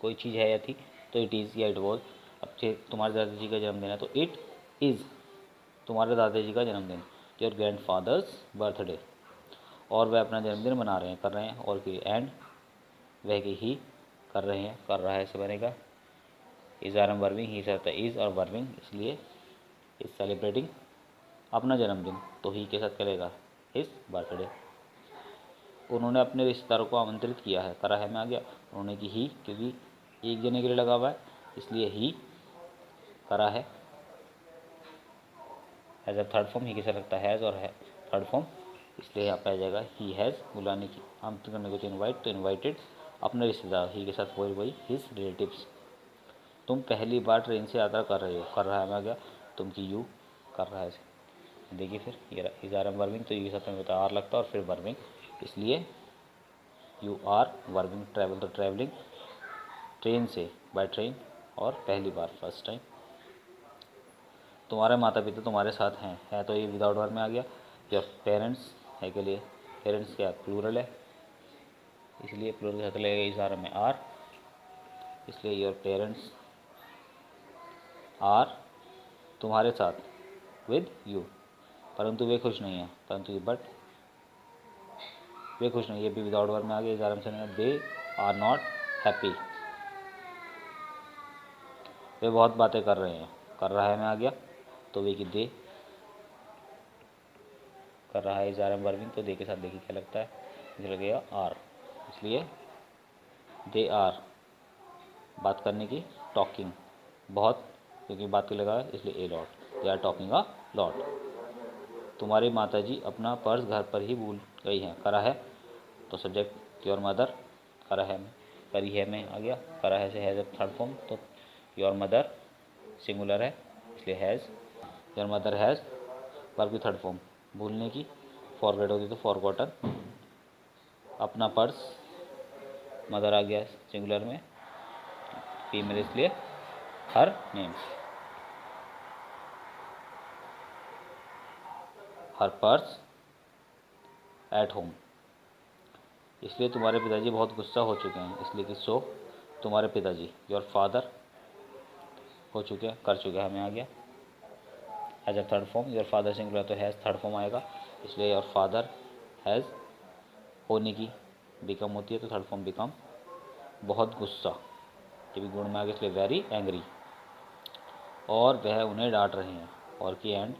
कोई चीज़ है या थी तो इट इज़ या इट वॉज। अब तुम्हारे दादाजी का जन्मदिन है तो इट इज़ तुम्हारे दादाजी का जन्मदिन, योर ग्रैंड फादर्स बर्थडे। और वह अपना जन्मदिन मना रहे हैं, कर रहे हैं, और फिर एंड वह कि ही कर रहे हैं, कर रहा है ऐसे बनेगा। इज़ आर एम वर्बिंग, ही से इज़ और वर्बिंग, इसलिए इज़ सेलिब्रेटिंग अपना जन्मदिन, तो ही के साथ चलेगा हिज बर्थडे। उन्होंने अपने रिश्तेदारों को आमंत्रित किया है, करा है में आ गया। उन्होंने की ही, क्योंकि एक जने के लिए लगा हुआ है इसलिए ही करा है। एज अ थर्ड फॉर्म ही कैसे लगता है हैज़ और है थर्ड फॉर्म, इसलिए यहाँ पे आ जाएगा ही हैज़ बुलाने की आमंत्रित करने को, तो इनवाइट, तो इनवाइटेड अपने रिश्तेदार, ही के साथ वही हिज रिलेटिव्स। तुम पहली बार ट्रेन से यात्रा कर रहे हो, कर रहा है में आ गया। तुम की यू कर रहा है ऐसे देखिए। फिर ये इज आर एम वर्बिंग, तो यू के साथ में बता आर लगता है और फिर वर्बिंग, इसलिए यू आर वर्बिंग। ट्रैवल तो ट्रैवलिंग ट्रेन से, बाय ट्रेन, और पहली बार फर्स्ट टाइम। तुम्हारे माता पिता तुम्हारे साथ हैं, है तो ये विदाउट वर्ब में आ गया। योर पेरेंट्स है के लिए पेरेंट्स क्या प्लूरल है, इसलिए प्लूरल के साथ लगेगा इस आर में आर, इसलिए योर पेरेंट्स आर तुम्हारे साथ विद यू। परंतु वे खुश नहीं हैं, परंतु ये बट वे खुश नहीं, ये भी विदाउट वर्ब में आ गया इस आर से। दे आर नॉट हैप्पी, वे बहुत बातें कर रहे हैं, कर रहा है में आ गया। तो वे की दे कर रहा है इज आर एम वर्बिंग, तो दे के साथ देखिए क्या लगता है इसे लगेगा आर, इसलिए दे आर बात करने की, टॉकिंग बहुत, क्योंकि बात के लगा है इसलिए a lot, they are talking a lot. तुम्हारी माताजी अपना पर्स घर पर ही भूल गई हैं, करा है तो सब्जेक्ट योर मदर, करा है में, करी है में आ गया। करा है से हैज़ थर्ड फॉर्म, तो योर मदर सिंगुलर है इसलिए has, your mother has verb की थर्ड फॉर्म भूलने की, फॉरगेट होती तो फॉरगॉटन। अपना पर्स मदर आ गया सिंगुलर में, फीमेल इसलिए her name, her purse at home. इसलिए तुम्हारे पिताजी बहुत गुस्सा हो चुके हैं, इसलिए कि सो तुम्हारे पिताजी योर फादर हो चुके हैं, कर चुके हैं हमें आ गया। As a third form your father singular तो हैज़ थर्ड फॉर्म आएगा, इसलिए योर फादर हैज़ होने की बिकम होती है तो थर्ड फॉर्म बिकम बहुत गुस्सा, ये भी गुण में आ गया इसलिए वेरी एंग्री। और वह उन्हें डांट रहे हैं, और की एंड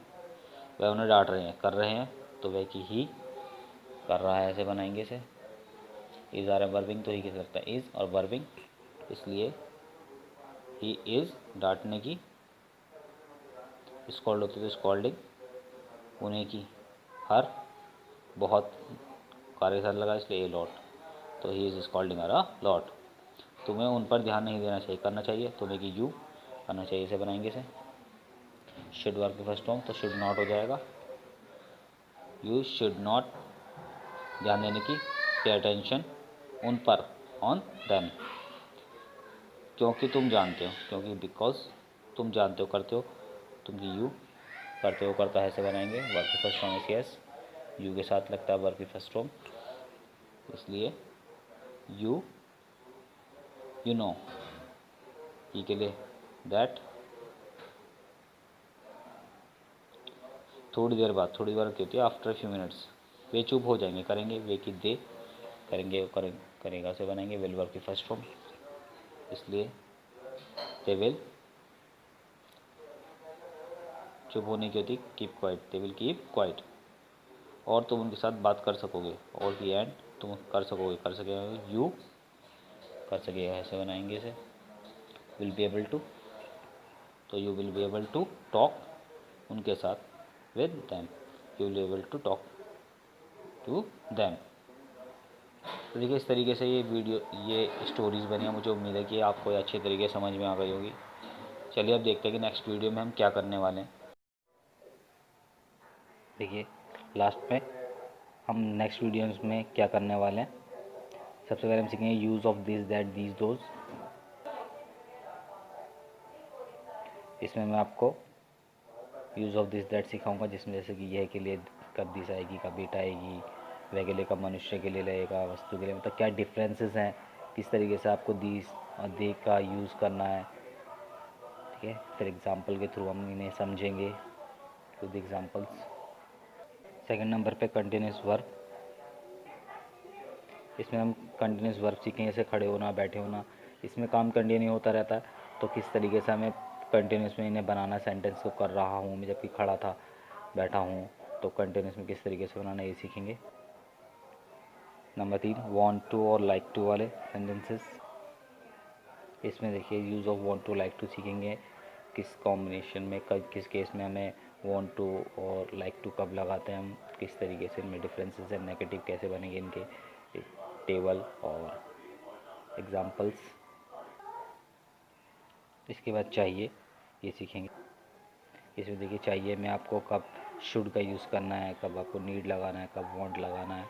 वह उन्हें डांट रहे हैं, कर रहे हैं तो वह की ही कर रहा है ऐसे बनाएंगे इसे। इज आर ए वर्बिंग, तो ही कह सकता है इज और वर्बिंग, इसलिए ही इज डांटने की, स्कॉल्ड होती तो स्कॉल्डिंग, उन्हें की हर बहुत कार्य साथ लगा इसलिए ए लॉट, तो he is scolding her a lot. तुम्हें उन पर ध्यान नहीं देना चाहिए, करना चाहिए, तुम्हें की यू करना चाहिए इसे बनाएंगे इसे। शुड वर्ब की फर्स्ट फॉर्म तो शुड नॉट हो जाएगा, यू शुड नॉट ध्यान देने की, पे अटेंशन उन पर, ऑन देम। क्योंकि तुम जानते हो, क्योंकि बिकॉज तुम जानते हो करते हो, तुम की यू करते हो करता है ऐसे बनाएंगे। वर्ब की फर्स्ट फॉर्म है यस, यू के साथ लगता है वर्ब की फर्स्ट फॉर्म, इसलिए यू यू नो, ई के लिए दैट। थोड़ी देर बाद, थोड़ी देर क्या होती है आफ्टर फ्यू मिनट्स, वे चुप हो जाएंगे, करेंगे वे की दे करेंगे करेगा से बनाएंगे विल वर्ब की फर्स्ट फॉर्म, इसलिए दे विल चुप होने की होती keep quiet, they will keep quiet. और तुम उनके साथ बात कर सकोगे, और की एंड तुम कर सकोगे यू कर सकेगा, ऐसे बनाएंगे इसे, विल बी एबल टू, तो you will be able to talk उनके साथ with them, you will be able to talk to them. तो देखिए इस तरीके से ये स्टोरीज़ बनी है। मुझे उम्मीद है कि आपको ये अच्छे तरीके से समझ में आ गई होगी। चलिए अब देखते हैं कि नेक्स्ट वीडियो में हम क्या करने वाले हैं। देखिए लास्ट में हम नेक्स्ट वीडियोस में क्या करने वाले हैं। सबसे पहले हम सीखेंगे use of this that these those. इसमें मैं आपको यूज़ ऑफ दिस दैट सिखाऊंगा, जिसमें जैसे कि यह के लिए कब दिस आएगी, कब बीटा आएगी, वह के लिए कब मनुष्य के लिए लगेगा, वस्तु के लिए, मतलब क्या डिफरेंसेस हैं, किस तरीके से आपको दिस और दे का यूज़ करना है। ठीक है, फिर एग्जांपल के थ्रू हम इन्हें समझेंगे विद एग्जांपल्स। सेकंड नंबर पे कंटिन्यूस वर्ब। इसमें हम कंटिन्यूस वर्ब सीखेंगे, जैसे खड़े होना, बैठे होना। इसमें काम कंटिन्यू होता रहता है, तो किस तरीके से हमें कंटिन्यूस में इन्हें बनाना, सेंटेंस को कर रहा हूँ मैं जबकि खड़ा था, बैठा हूँ, तो कंटिन्यूस में किस तरीके से बनाना, ये सीखेंगे। नंबर 3 वांट टू और लाइक टू वाले सेंटेंसेस। इसमें देखिए use of want to like to सीखेंगे, किस कॉम्बिनेशन में, किस केस में हमें वांट टू और लाइक टू कब लगाते हैं हम, किस तरीके से इनमें डिफरेंसेस हैं, नेगेटिव कैसे बनेंगे इनके, टेबल और एग्जांपल्स। इसके बाद चाहिए, ये सीखेंगे। इसमें देखिए चाहिए में आपको कब शुड का यूज़ करना है, कब आपको नीड लगाना है, कब वांट लगाना है,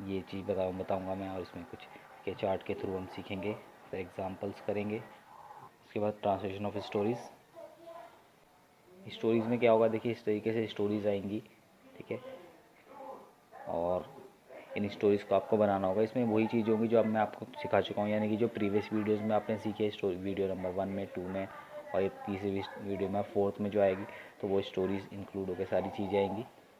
ये चीज़ बताऊंगा मैं। और इसमें कुछ के चार्ट के थ्रू हम सीखेंगे, फिर एग्जांपल्स करेंगे। उसके बाद ट्रांसलेशन ऑफ स्टोरीज़। स्टोरीज़ में क्या होगा, देखिए इस तरीके से स्टोरीज़ आएंगी। ठीक है, और इन स्टोरीज़ को आपको बनाना होगा। इसमें वही चीज़ होगी जो अब मैं आपको सिखा चुका हूँ, यानी कि जो प्रीवियस वीडियोस में आपने सीखी है, स्टोरी वीडियो नंबर 1 में, 2 में, और ये तीसरी वीडियो में, 4th में जो आएगी, तो वो स्टोरीज़ इंक्लूड होकर सारी चीज़ें आएंगी।